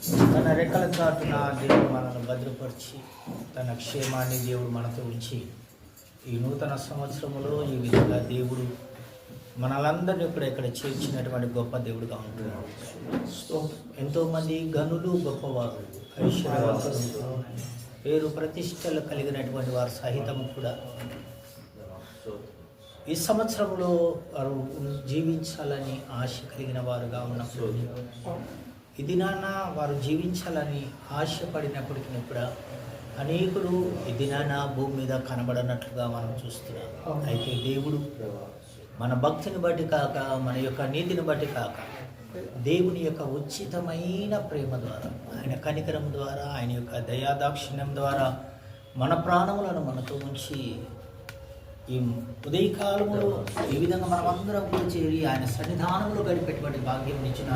తన రెక్కల చాటున దేవుడు మనల్ని భద్రపరిచి తన క్షేమాన్ని దేవుడు మనతో ఉంచి ఈ నూతన సంవత్సరంలో ఈ విధంగా దేవుడు మనలందరినీ ఇక్కడ చేర్చినటువంటి గొప్ప దేవుడుగా ఉంటున్నాడు. ఎంతోమంది గనులు, గొప్పవారు, ఐశ్వర్యవంతులు, పేరు ప్రతిష్టలు కలిగినటువంటి వారు సహితం కూడా ఈ సంవత్సరంలో వారు జీవించాలని ఆశ కలిగిన వారుగా ఉన్నప్పుడు ఈ దినాన వారు జీవించాలని ఆశపడినప్పటికీ కూడా అనేకులు ఈ దినాన భూమి మీద కనబడనట్లుగా మనం చూస్తున్నాం. అయితే దేవుడు మన భక్తిని బట్టి కాక, మన యొక్క నీతిని బట్టి కాక, దేవుని యొక్క ఉచితమైన ప్రేమ ద్వారా, ఆయన కనికరం ద్వారా, ఆయన యొక్క దయాదాక్షిణ్యం ద్వారా మన ప్రాణములను మనతో ఉంచి ఈ ఉదయకాలములో ఈ విధంగా మనమందరం కూడా చేరి ఆయన సన్నిధానంలో గడిపేటువంటి భాగ్యం ఇచ్చిన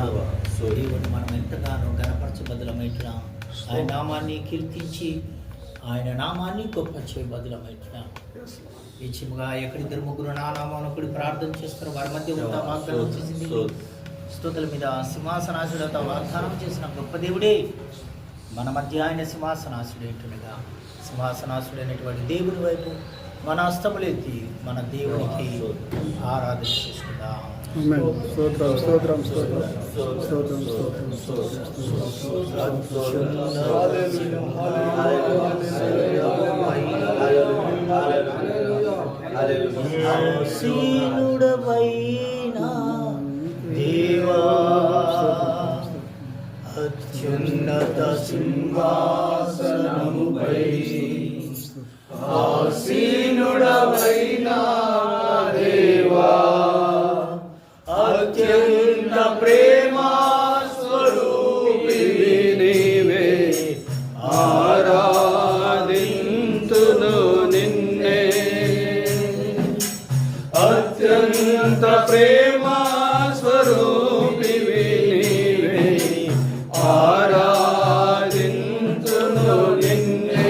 దేవుని మనం ఎంతగానో గణపరచబద్దులమైతున్నాం. ఆయన నామాన్ని కీర్తించి ఆయన నామాన్ని గొప్ప చేయబద్దులమైతున్నాం. నిశ్చయముగా ఎక్కడిద్దరు ముగ్గురు నా నామాన్ని ఒకటి ప్రార్థన చేస్తారు, వారి మధ్య వాగ్దానం వచ్చేసింది. స్తుతుల మీద సింహాసనాసుడతో వాగ్దానం చేసిన గొప్ప దేవుడే మన మధ్య ఆయన సింహాసనాసుడేంటుండగా సింహాసనాసుడైనటువంటి దేవుని వైపు మన హస్తములెత్తి మన దేవునికి ఆరాధన చేసుకుందాం. సీనుడవైనా దేవా అత్యున్నత సింహాసనముపై ఆసీనుడవైనా దేవా అత్యంత ప్రేమా స్వరూపివి నీవే, ఆరాధింతును నిన్నే. అత్యంత ప్రేమా స్వరూపివి నీవే, ఆరాధింతును నిన్నే.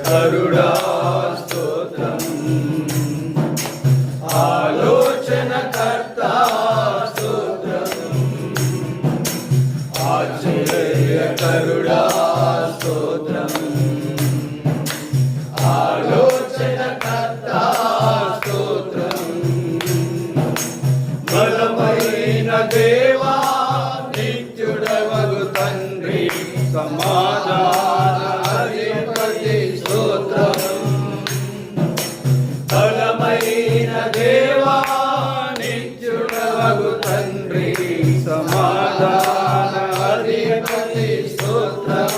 కరుడా స్తోత్రం, ఆలోచన కర్త స్తోత్రం, ఆశ్చర్య కరుడా స్తోత్రం, ఆలోచన కర్త స్తోత్రం, బలమైన దేవా నిత్యుడవగు తండ్రి, సమాధాన అధిపతి స్తోత్రం, బలమైన దేవా నిత్యుడవగు తండ్రి, సమాధాన అధిపతి స్తోత్రం.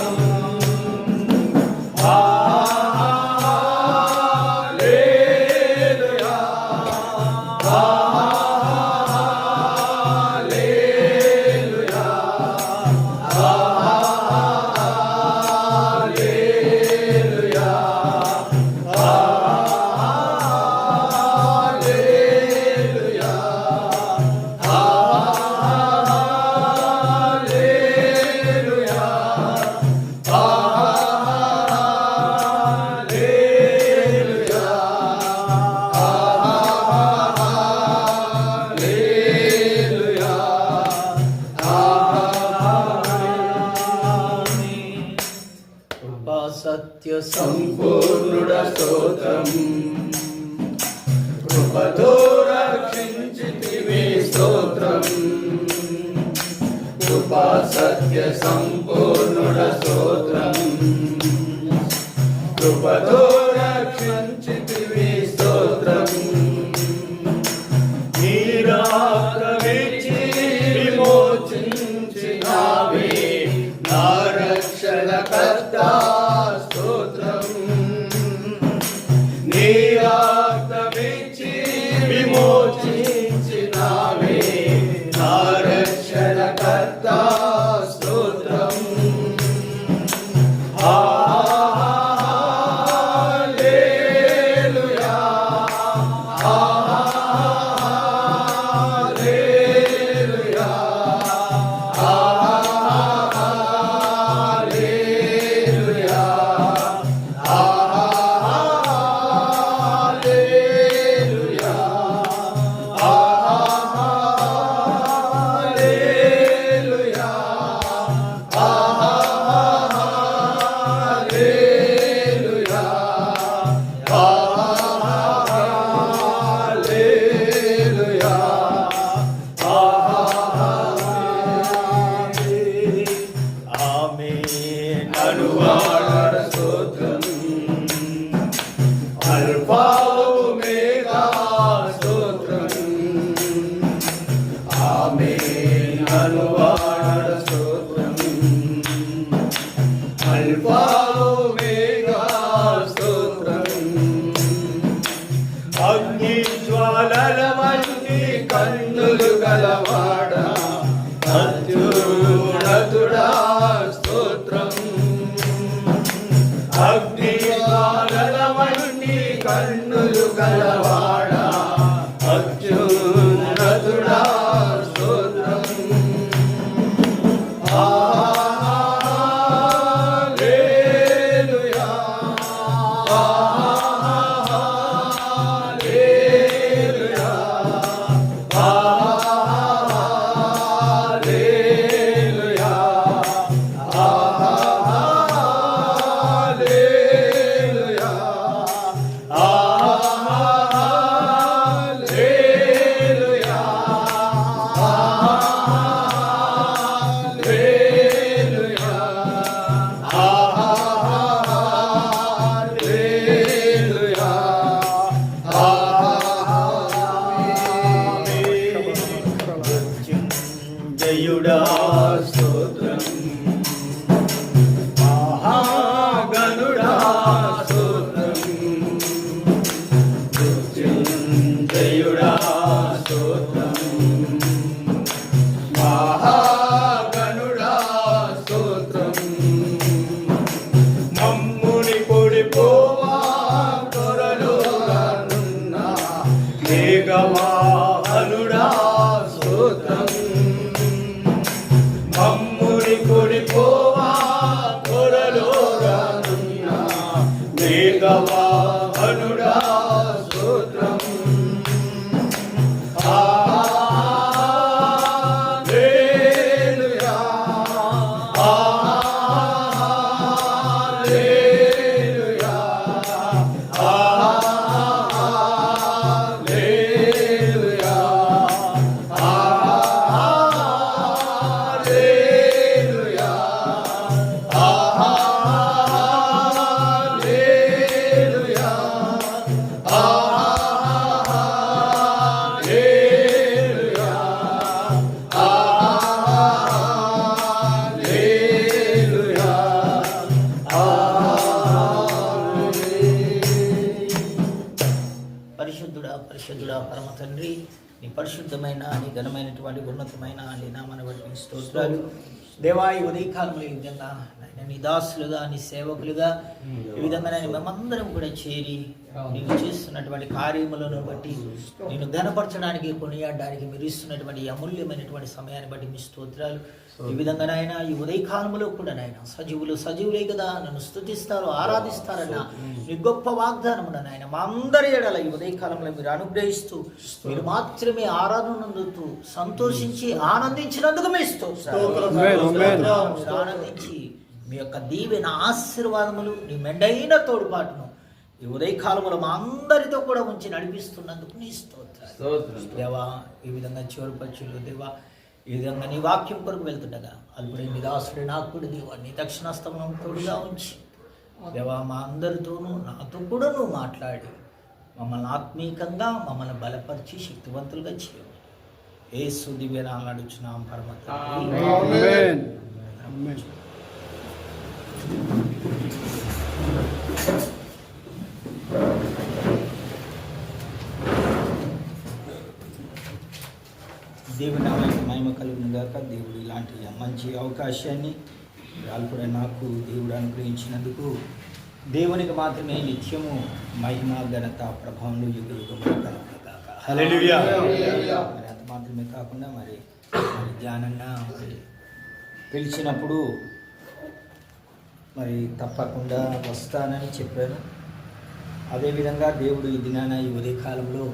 సత్య సంపూర్ణుడ స్తోత్రం, కృపతో రక్షించితివి స్తోత్రం, కృపా సత్య సంపూర్ణుడ స్తోత్రం, కృపతో రక్షించితివి స్తోత్రం, నీరాక విడిచి అనువాడ స్తోత్రం అల్ఫా ఒమేగా స్తోత్రం ఆమేన్ అనువాడ స్తోత్రం అల్ఫా ఒమేగా స్తోత్రం అగ్ని జ్వాలల వంటి కన్నులు గలవాడ అత్యున్నతుడా స్తోత్రం అగ్ని జ్వాలల వంటి కన్నులు గలవాడ అత్యున్నతుడా స్తోత్రం హల్లెలూయా హల్లెలూయా హల్లెలూయా హల్లెలూయా హల్లెలూయా హల్లెలూయా హల్లెలూయా జయుడా స్తోత్రం మహాగణుడా స్తోత్రం జయుడా స్తోత్రం మహాగణుడా స్తోత్రం మమ్ముని పొడిపోవా కొరలోగానున్న మేఘవాహనుడా స్తోత్రం మమ్ముని పొడిపోవా కొరలోగానున్న మేఘవాహనుడా స్తోత్రం హల్లెలూయా హల్లెలూయా హల్లెలూయా హల్లెలూయా హల్లెలూయా హల్లెలూయా హల్లెలూయా పరిశుద్ధుడా పరిశుద్ధుడా పరమ తండ్రి, నీ పరిశుద్ధమైన నీ ఘనమైనటువంటి ఉన్నతమైన నీ నామాన్ని బట్టి నీ స్తోత్రాలు. దేవా, ఈ ఉదయకాలంలో ఈ విధంగా నాయన నీ దాసులుగా నీ సేవకులుగా ఈ విధంగా నేను మేమందరం కూడా చేరి నీవు చేస్తున్నటువంటి కార్యములను బట్టి నేను ఘనపరచడానికి కొనియాడడానికి మీరు ఇస్తున్నటువంటి అమూల్యమైనటువంటి సమయాన్ని బట్టి మీ స్తోత్రాలు. ఈ విధంగా నాయన ఈ ఉదయకాలంలో కూడా నాయన సజీవులే కదా నన్ను స్తుతిస్తారు ఆరాధిస్తారన్న మీ గొప్ప వాగ్దానమున నాయన మా అందరి ఎడల ఈ ఉదయకాలంలో మీరు అనుగ్రహిస్తూ మీరు మాత్రమే ఆరాధన అందుతూ సంతోషించి ఆనందించినందుకు మీ ఆనందించి మీ యొక్క దీవెన ఆశీర్వాదములు నీ మెండైన తోడ్పాటును ఈ ఉదయకాలములో మా అందరితో కూడా ఉంచి నడిపిస్తున్నందుకు నీ స్తోత్రాలు. దేవా, ఈ విధంగా చివరిపచ్చులు దేవా, ఈ విధంగా నీ వాక్యం కొరకు వెళ్తుండగా అల్పుడే నీ దాసుడే నాకుడు దేవా నీ దక్షిణాస్తమనం తోడుగా ఉంచి దేవా మా అందరితోనూ నాతో కూడా నువ్వు మాట్లాడి మమ్మల్ని ఆత్మీకంగా మమ్మల్ని బలపరిచి శక్తివంతులుగా చేయవు. యేసు దివ్య నామమున అడుగుచున్నాం పరమ తండ్రి. ఆమేన్. దేవుని నామానికి మహిమ కలుగును గాక. దేవుడు ఇలాంటి మంచి అవకాశాన్ని కూడా నాకు దేవుడు అనుగ్రహించినందుకు దేవునికి మాత్రమే నిత్యము మహిమ ఘనత ప్రభావంలో యుగయుగములు కలుగును గాక. హల్లెలూయా. మరి అంత మాత్రమే కాకుండా మరి ధ్యానంగా పిలిచినప్పుడు మరి తప్పకుండా వస్తానని చెప్పాను. అదేవిధంగా దేవుడు ఈ దినాన ఈ ఉదయకాలంలో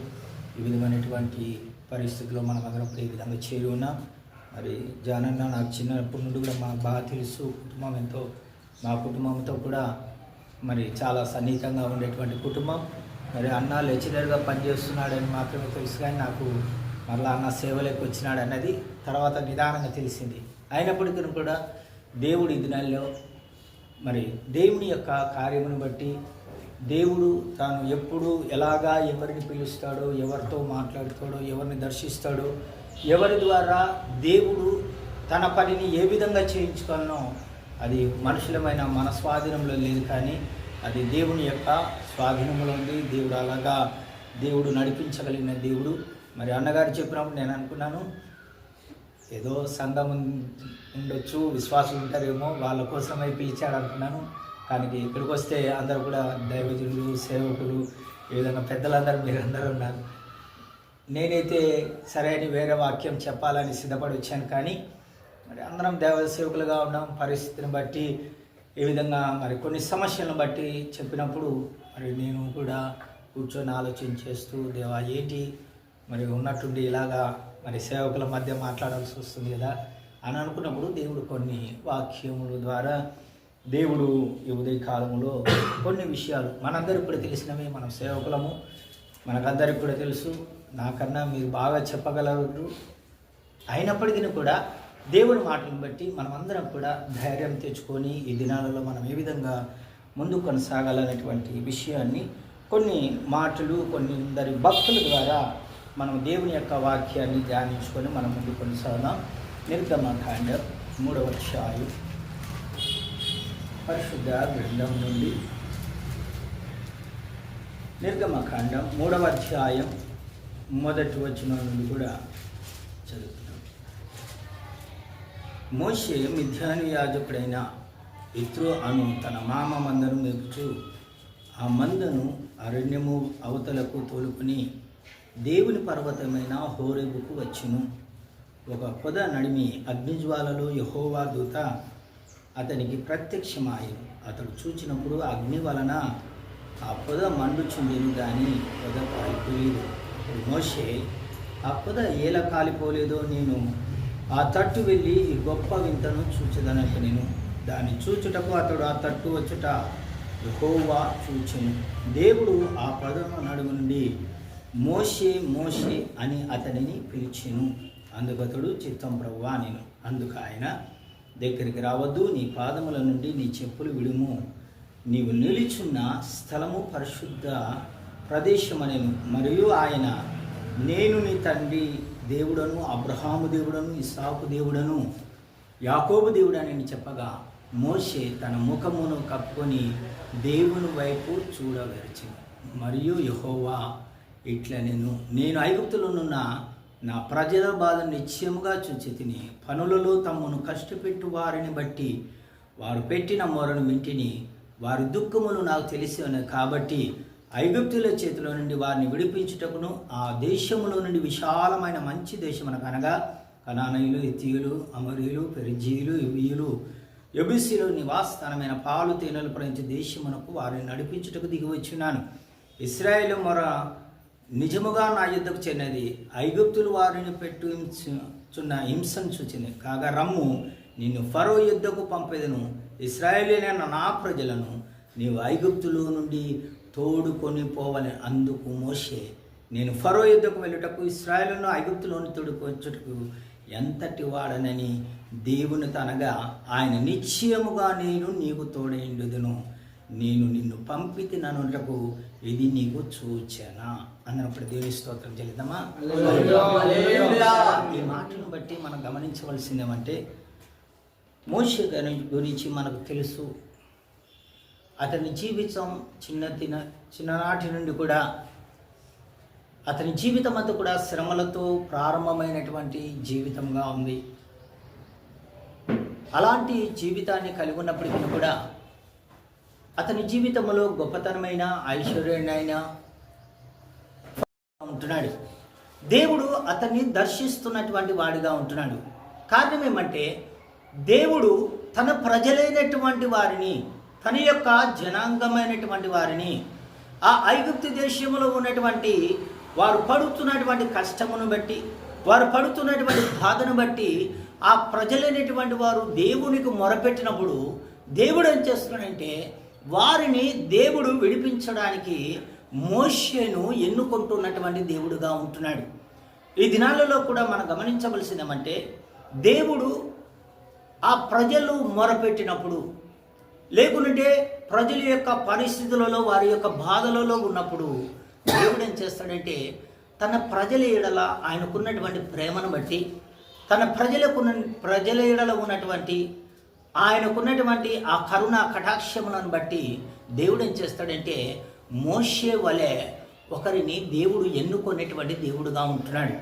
ఈ విధమైనటువంటి పరిస్థితుల్లో మనం అందరం ఈ విధంగా చేరి ఉన్నాం. మరి జానన్న నాకు చిన్నప్పటి నుండి కూడా మాకు బాగా తెలుసు. కుటుంబం ఎంతో మా కుటుంబంతో కూడా మరి చాలా సన్నిహితంగా ఉండేటువంటి కుటుంబం. మరి అన్న లెక్చరర్గా పనిచేస్తున్నాడని మాత్రమే తెలుసు, కానీ నాకు మళ్ళీ అన్న సేవలోకి వచ్చినాడు అన్నది తర్వాత నిదానంగా తెలిసింది. అయినప్పటికీ కూడా దేవుడు ఈ దినాల్లో మరి దేవుని యొక్క కార్యమును బట్టి దేవుడు తాను ఎప్పుడు ఎలాగా ఎవరిని పిలుస్తాడో, ఎవరితో మాట్లాడుతాడో, ఎవరిని దర్శిస్తాడో, ఎవరి ద్వారా దేవుడు తన పనిని ఏ విధంగా చేయించుకోనో అది మనుషులమైన మన స్వాధీనంలో లేదు, కానీ అది దేవుని యొక్క స్వాధీనంలో ఉంది. దేవుడు అలాగా దేవుడు నడిపించగలిగిన దేవుడు. మరి అన్నగారు చెప్పినప్పుడు నేను అనుకున్నాను, ఏదో సంఘం ఉండొచ్చు, విశ్వాసులు ఉంటారేమో, వాళ్ళ కోసమై పిలిచాడు అనుకున్నాను. కానీ ఇక్కడికి వస్తే అందరూ కూడా దైవజనులు, సేవకులు, ఏ విధంగా పెద్దలందరూ మీరందరూ ఉన్నారు. నేనైతే సరైన వేరే వాక్యం చెప్పాలని సిద్ధపడి వచ్చాను, కానీ మరి అందరం దైవ సేవకులుగా ఉన్నాం. పరిస్థితిని బట్టి ఏ విధంగా మరి కొన్ని సమస్యలను బట్టి చెప్పినప్పుడు మరి నేను కూడా కూర్చొని ఆలోచన చేస్తూ, దేవా ఏంటి మరి ఉన్నట్టుండి ఇలాగా మరి సేవకుల మధ్య మాట్లాడాల్సి వస్తుంది కదా అని అనుకున్నప్పుడు దేవుడు కొన్ని వాక్యముల ద్వారా దేవుడు ఈ ఉదయకాలంలో కొన్ని విషయాలు మనందరికి కూడా తెలిసినవి. మనం సేవకులము, మనకందరికి కూడా తెలుసు, నాకన్నా మీరు బాగా చెప్పగలరు. అయినప్పటికీ కూడా దేవుని మాటలను బట్టి మనమందరం కూడా ధైర్యం తెచ్చుకొని ఈ దినాలలో మనం ఏ విధంగా ముందు కొనసాగాలనేటువంటి విషయాన్ని కొన్ని మాటలు కొందరి భక్తుల ద్వారా మనం దేవుని యొక్క వాక్యాన్ని ధ్యానించుకొని మనం ముందు కొనసాగుదాం. నిర్గమకాండం 3వ అధ్యాయం పరిశుద్ధ గ్రంథం నుండి నిర్గమకాండం 3వ అధ్యాయం 1వ వచనం నుండి కూడా చదువుతున్నాం. మోషే మిద్యాను యాజకుడైన ఇత్రో అను తన మామ మందను మేపుచు ఆ మందను అరణ్యము అవతలకు తోలుకుని దేవుని పర్వతమైన హోరేబుకు వచ్చును. ఒక పొద నడిమి అగ్నిజ్వాలలో యెహోవా దూత అతనికి ప్రత్యక్షమాయను. అతడు చూచినప్పుడు అగ్ని వలన ఆ పొద మండుచుండెను, కానీ పొద కాలిపోలేదు. మోషే ఆ పొద ఎలా కాలిపోలేదో నేను ఆ తట్టు వెళ్ళి ఈ గొప్ప వింతను చూచెదనకు నేను దాన్ని చూచుటకు అతడు ఆ తట్టు వచ్చుట యెహోవా చూచెను. దేవుడు ఆ పొదను నడుము నుండి మోషే మోషే అని అతనిని పిలిచెను. అందుకు అతడు చిత్తం ప్రభువా నేను. అందుకు ఆయన దగ్గరికి రావద్దు, నీ పాదముల నుండి నీ చెప్పులు విడుము, నీవు నిలుచున్న స్థలము పరిశుద్ధ ప్రదేశమనెను. మరియు ఆయన నేను నీ తండ్రి దేవుడను, అబ్రహాము దేవుడను, ఇస్సాకు దేవుడను, యాకోబు దేవుడని చెప్పగా మోషే తన ముఖమును కప్పుకొని దేవుని వైపు చూడవెరచెను. మరియు యెహోవా ఇట్లా నేను ఐగుప్తులోనున్న నా ప్రజల బాధ నిశ్చయముగా చూచి తిని పనులలో తమ్మును కష్టపెట్టు వారిని బట్టి వారు పెట్టిన మొరను వింటిని, వారి దుఃఖములు నాకు తెలిసి ఉన్నది. కాబట్టి ఐగుప్తుల చేతిలో నుండి వారిని విడిపించుటకును ఆ దేశములో నుండి విశాలమైన మంచి దేశమునకు అనగా కనానీయులు, హిత్తీయులు, అమోరీయులు, పెరిజీయులు, హివ్వీయులు, యెబూసీయులు నివాసస్థానమైన పాలు తేనెలు ప్రవహించే దేశమునకు వారిని నడిపించుటకు దిగివచ్చున్నాను. ఇశ్రాయేలు మొర నిజముగా నా యుద్ధకు చెందినది. ఐగుప్తులు వారిని పెట్టుచున్న హింసను చూచింది. కాగా రమ్ము, నిన్ను ఫరో యుద్ధకు పంపేదను, ఇశ్రాయేలీలైన నా ప్రజలను నీవు ఐగుప్తులో నుండి తోడుకొని పోవని. అందుకు మోషే నేను ఫరో యుద్ధకు వెళ్ళుటకు ఇశ్రాయేలును ఐగుప్తులోని తోడుకొచ్చుటకు ఎంతటి వాడనని దేవుని తనగా ఆయన నిశ్చయముగా నేను నీకు తోడైండుదును, నేను నిన్ను పంపితిననుటకు ఇది నీకు సూచన అన్నప్పుడు దేవుని స్తోత్రం చెల్లిద్దామా. ఈ మాటను బట్టి మనం గమనించవలసింది ఏమంటే, మోషే గురించి మనకు తెలుసు. అతని జీవితం చిన్ననాటి నుండి కూడా అతని జీవితం అంతా కూడా శ్రమలతో ప్రారంభమైనటువంటి జీవితంగా ఉంది. అలాంటి జీవితాన్ని కలిగి ఉన్నప్పటికీ కూడా అతని జీవితంలో గొప్పతనమైన ఐశ్వర్యమైన ఉంటున్నాడు. దేవుడు అతన్ని దర్శిస్తున్నటువంటి వాడిగా ఉంటున్నాడు. కారణం ఏమంటే, దేవుడు తన ప్రజలైనటువంటి వారిని, తన యొక్క జనాంగమైనటువంటి వారిని ఆ ఐగుప్తు దేశంలో ఉన్నటువంటి వారు పడుతున్నటువంటి కష్టమును బట్టి, వారు పడుతున్నటువంటి బాధను బట్టి ఆ ప్రజలైనటువంటి వారు దేవునికి మొరపెట్టినప్పుడు దేవుడు ఏం చేస్తున్నాడంటే, వారిని దేవుడు విడిపించడానికి మోషేను ఎన్నుకుంటున్నటువంటి దేవుడుగా ఉంటున్నాడు. ఈ దినాలలో కూడా మనం గమనించవలసిందేమంటే, దేవుడు ఆ ప్రజలు మొరపెట్టినప్పుడు లేకుంటే ప్రజల యొక్క పరిస్థితులలో వారి యొక్క బాధలలో ఉన్నప్పుడు దేవుడు ఏం చేస్తాడంటే తన ప్రజల ఎడల ఆయనకున్నటువంటి ప్రేమను బట్టి, తన ప్రజల ఎడల ఉన్నటువంటి ఆయనకున్నటువంటి ఆ కరుణ కటాక్షములను బట్టి దేవుడు ఏం చేస్తాడంటే మోషే వలె ఒకరిని దేవుడు ఎన్నుకునేటువంటి దేవుడుగా ఉంటున్నాడు.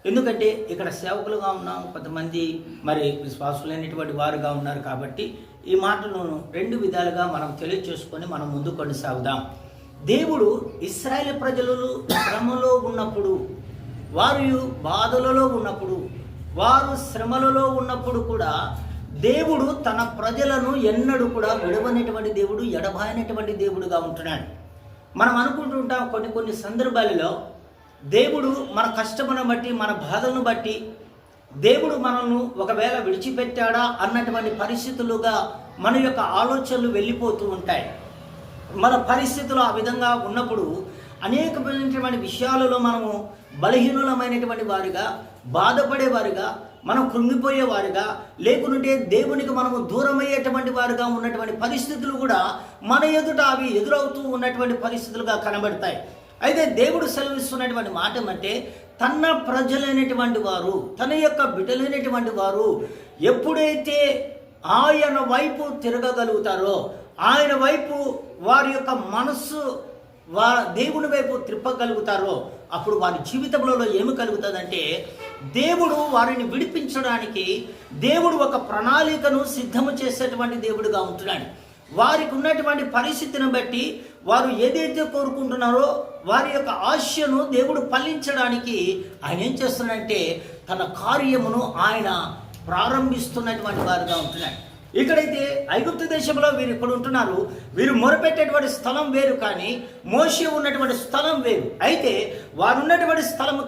ఎందుకంటే ఇక్కడ సేవకులుగా ఉన్నాం, కొంతమంది మరి విశ్వాసులైనటువంటి వారుగా ఉన్నారు. కాబట్టి ఈ మాటలను రెండు విధాలుగా మనం తెలియచేసుకొని మనం ముందు కొనసాగుదాం. దేవుడు ఇశ్రాయేలు ప్రజలు శ్రమలో ఉన్నప్పుడు, వారు బాధలలో ఉన్నప్పుడు, వారు శ్రమలలో ఉన్నప్పుడు కూడా దేవుడు తన ప్రజలను ఎన్నడూ కూడా విడవనటువంటి దేవుడు, ఎడబాయినటువంటి దేవుడుగా ఉంటున్నాడు. మనం అనుకుంటుంటాం కొన్ని సందర్భాలలో దేవుడు మన కష్టమును బట్టి, మన బాధలను బట్టి దేవుడు మనల్ని ఒకవేళ విడిచిపెట్టాడా అన్నటువంటి పరిస్థితులుగా మన యొక్క ఆలోచనలు వెళ్ళిపోతూ ఉంటాయి. మన పరిస్థితులు ఆ విధంగా ఉన్నప్పుడు అనేకమైనటువంటి విషయాలలో మనము బలహీనులమైనటువంటి వారిగా, బాధపడేవారిగా, మనం కృంగిపోయేవారుగా, లేకుంటే దేవునికి మనము దూరమయ్యేటువంటి వారుగా ఉన్నటువంటి పరిస్థితులు కూడా మన ఎదుట అవి ఎదురవుతూ ఉన్నటువంటి పరిస్థితులుగా కనబడతాయి. అయితే దేవుడు సెలవిస్తున్నటువంటి మాట ఏమంటే తన ప్రజలైనటువంటి వారు, తన యొక్క బిడ్డలైనటువంటి వారు ఎప్పుడైతే ఆయన వైపు తిరగగలుగుతారో, ఆయన వైపు వారి యొక్క మనస్సు దేవుని వైపు త్రిప్పగలుగుతారో అప్పుడు వారి జీవితంలో ఏమి కలుగుతుందంటే దేవుడు వారిని విడిపించడానికి దేవుడు ఒక ప్రణాళికను సిద్ధము చేసేటువంటి దేవుడుగా ఉంటున్నాడు. వారికి ఉన్నటువంటి పరిస్థితిని బట్టి వారు ఏదైతే కోరుకుంటున్నారో వారి యొక్క ఆశను దేవుడు ఫలించడానికి ఆయన ఏం చేస్తున్నాడంటే తన కార్యమును ఆయన ప్రారంభిస్తున్నటువంటి వారుగా ఉంటున్నాడు. ఇక్కడైతే ఐగుప్తు దేశంలో వీరు ఇక్కడ ఉంటున్నారు. వీరు మొరపెట్టేటువంటి స్థలం వేరు, కానీ మోషే ఉన్నటువంటి స్థలం వేరు. అయితే వారు ఉన్నటువంటి స్థలము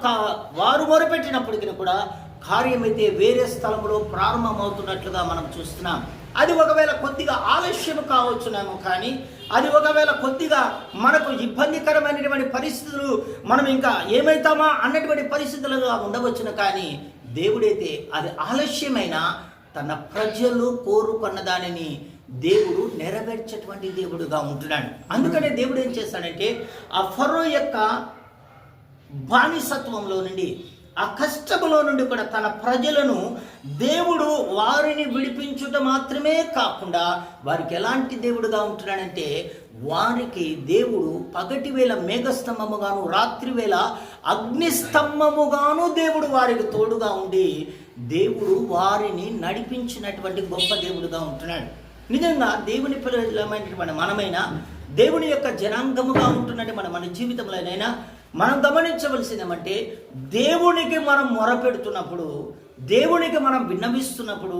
వారు మొరపెట్టినప్పటికీ కూడా కార్యమైతే వేరే స్థలంలో ప్రారంభమవుతున్నట్లుగా మనం చూస్తున్నాం. అది ఒకవేళ కొద్దిగా ఆలస్యం కావచ్చునేమో, కానీ అది ఒకవేళ కొద్దిగా మనకు ఇబ్బందికరమైనటువంటి పరిస్థితులు, మనం ఇంకా ఏమైతామా అన్నటువంటి పరిస్థితులుగా ఉండవచ్చును. కానీ దేవుడైతే అది ఆలస్యమైనా తన ప్రజలు కోరుకున్న దానిని దేవుడు నెరవేర్చేటువంటి దేవుడుగా ఉంటున్నాడు. అందుకనే దేవుడు ఏం చేస్తాడంటే ఆ ఫరో యొక్క బానిసత్వంలో నుండి, ఆ కష్టములో నుండి కూడా తన ప్రజలను దేవుడు వారిని విడిపించుట మాత్రమే కాకుండా వారికి ఎలాంటి దేవుడుగా ఉంటున్నాడంటే వారికి దేవుడు పగటి వేళ మేఘస్తంభముగాను, రాత్రి వేళ అగ్నిస్తంభముగాను దేవుడు వారికి తోడుగా ఉండి దేవుడు వారిని నడిపించినటువంటి గొప్ప దేవుడుగా ఉంటున్నాడు. నిజంగా దేవుని పిల్లలమైనటువంటి మనమైనా, దేవుని యొక్క జనాంగముగా ఉంటున్నట్టు మన జీవితంలోనైనా మనం గమనించవలసింది ఏమంటే దేవునికి మనం మొరపెడుతున్నప్పుడు, దేవునికి మనం విన్నవిస్తున్నప్పుడు,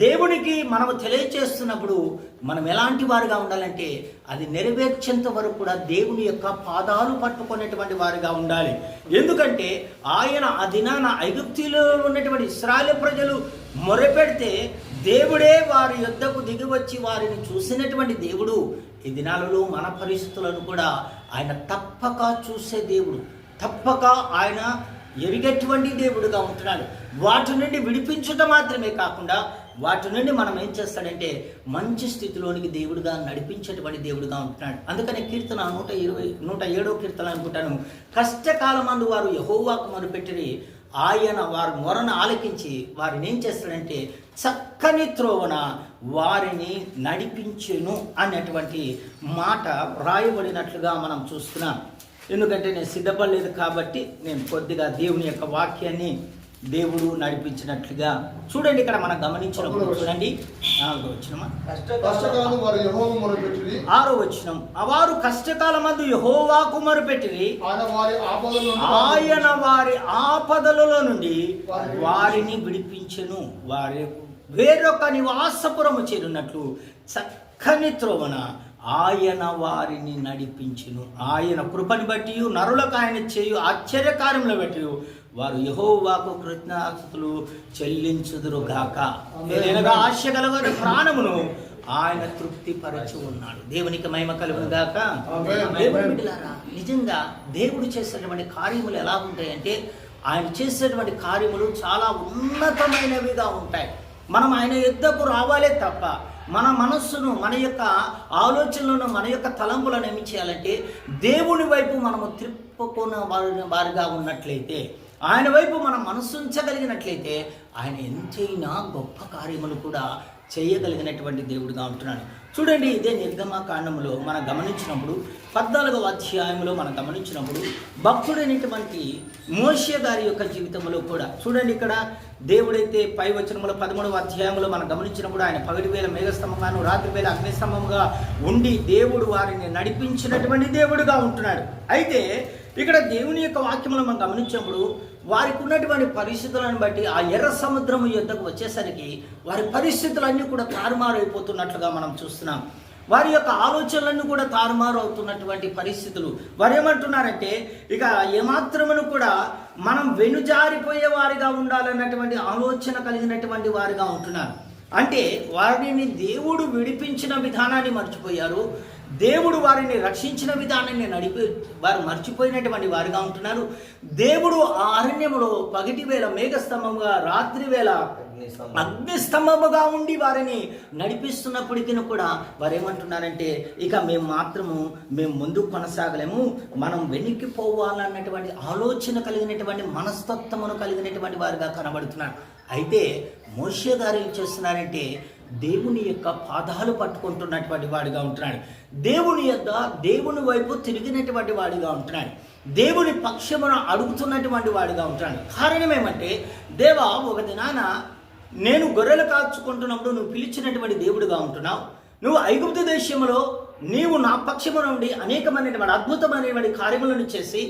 దేవునికి మనం తెలియచేస్తున్నప్పుడు మనం ఎలాంటి వారుగా ఉండాలంటే అది నెరవేర్చేంత వరకు కూడా దేవుని యొక్క పాదాలు పట్టుకునేటువంటి వారుగా ఉండాలి. ఎందుకంటే ఆయన ఆ దినాన ఐగుప్తులో ఉన్నటువంటి ఇశ్రాయేలు ప్రజలు మొరపెడితే దేవుడే వారి యొద్దకు దిగి వచ్చి వారిని చూసినటువంటి దేవుడు ఈ దినాలలో మన పరిస్థితులను కూడా ఆయన తప్పక చూసే దేవుడు, తప్పక ఆయన ఎరిగేటువంటి దేవుడుగా ఉంటున్నాడు. వాటి నుండి విడిపించడం మాత్రమే కాకుండా వాటి నుండి మనం ఏం చేస్తాడంటే మంచి స్థితిలోనికి దేవుడుగా నడిపించేటువంటి దేవుడుగా ఉంటున్నాడు. అందుకని కీర్తన 107వ కీర్తన అనుకుంటాను, కష్టకాలమందు వారు యెహోవాకు మొరపెట్టిరి, ఆయన వారి మొరను ఆలకించి వారిని ఏం చేస్తాడంటే చక్కని త్రోవన వారిని నడిపించెను అన్నటువంటి మాట రాయబడినట్లుగా మనం చూస్తున్నాం. ఎందుకంటే నేను సిద్ధపడలేదు కాబట్టి నేను కొద్దిగా దేవుని యొక్క వాక్యాన్ని దేవుడు నడిపించినట్లుగా చూడండి. ఇక్కడ మనం గమనించినప్పుడు చూడండి 4వ వచనం, 6వ వచనం, వారు కష్టకాలమందు యెహోవాకు మొరపెట్టిరి, ఆయన వారి ఆపదలలో నుండి వారిని విడిపించెను, వారి వేరొక నివాసపురము చేరున్నట్లు చక్కని త్రోవన ఆయన వారిని నడిపించును. ఆయన కృపని బట్టి నరులకు ఆయన చేయు ఆశ్చర్యకార్యములు బట్టి వారు యెహోవాకు కృతజ్ఞతలు చెల్లించుదురు గాక. ఏదైనా ఆశ కలవారి ప్రాణమును ఆయన తృప్తిపరచి ఉన్నాడు. దేవునికి మహిమ కలుగును గాక. దేవుని బిడ్డలారా, నిజంగా దేవుడు చేసేటువంటి కార్యములు ఎలా ఉంటాయంటే ఆయన చేసేటువంటి కార్యములు చాలా ఉన్నతమైనవిగా ఉంటాయి. మనం ఆయన యుద్ధకు రావాలే తప్ప మన మనస్సును, మన యొక్క ఆలోచనలను, మన యొక్క తలంపులను ఏమి చేయాలంటే దేవుని వైపు మనము త్రిప్పుకున్న వారిగా ఉన్నట్లయితే, ఆయన వైపు మనం మనస్సు ఉంచగలిగినట్లయితే ఆయన ఎంతైనా గొప్ప కార్యములు కూడా చేయగలిగినటువంటి దేవుడిగా ఉంటున్నాడు. చూడండి, ఇదే నిర్గమకాండంలో మనం గమనించినప్పుడు 14వ అధ్యాయంలో మనం గమనించినప్పుడు భక్తుడైనటువంటి మోషే గారి యొక్క జీవితంలో కూడా చూడండి, ఇక్కడ దేవుడైతే పై వచనంలో 13వ అధ్యాయంలో మనం గమనించినప్పుడు ఆయన పగటి వేళ మేఘస్తంభంగాను రాత్రి వేళ అగ్నిస్తంభంగా ఉండి దేవుడు వారిని నడిపించినటువంటి దేవుడుగా ఉంటున్నాడు. అయితే ఇక్కడ దేవుని యొక్క వాక్యంలో మనం గమనించినప్పుడు వారికి ఉన్నటువంటి పరిస్థితులను బట్టి ఆ ఎర్ర సముద్రము యుద్ధకు వచ్చేసరికి వారి పరిస్థితులన్నీ కూడా తారుమారు అయిపోతున్నట్లుగా మనం చూస్తున్నాం. వారి యొక్క ఆలోచనలన్నీ కూడా తారుమారు అవుతున్నటువంటి పరిస్థితులు. వారు ఏమంటున్నారంటే ఇక ఏమాత్రమును కూడా మనం వెనుజారిపోయే వారిగా ఉండాలన్నటువంటి ఆలోచన కలిగినటువంటి వారిగా ఉంటున్నారు. అంటే వారిని దేవుడు విడిపించిన విధానాన్ని మర్చిపోయారు. దేవుడు వారిని రక్షించిన విధానాన్ని వారు మర్చిపోయినటువంటి వారిగా ఉంటున్నారు. దేవుడు ఆ అరణ్యములో పగటి వేళ మేఘస్తంభముగా, రాత్రి వేళ అగ్నిస్తంభముగా ఉండి వారిని నడిపిస్తున్నప్పటికీ కూడా వారు ఏమంటున్నారంటే ఇక మేము ముందుకు కొనసాగలేము, మనం వెనక్కి పోవాలన్నటువంటి ఆలోచన కలిగినటువంటి మనస్తత్వమును కలిగినటువంటి వారిగా కనబడుతున్నారు. అయితే మోషే గారు ఏం చేస్తున్నారంటే దేవుని యొక్క పాదాలు పట్టుకుంటున్నటువంటి వాడిగా ఉంటున్నాడు. దేవుని వైపు తిరిగినటువంటి వాడిగా ఉంటున్నాడు. దేవుని పక్షమును అడుగుతున్నటువంటి వాడిగా ఉంటున్నాడు. కారణం ఏమంటే, దేవా, ఒక దినాన నేను గొర్రెలు కాచుకుంటున్నప్పుడు నువ్వు పిలిచినటువంటి దేవుడిగా ఉంటున్నావు. నువ్వు ఐగుప్తు దేశంలో నీవు నా పక్షము నుండి అనేకమైనటువంటి అద్భుతమైనటువంటి కార్యములను చేసి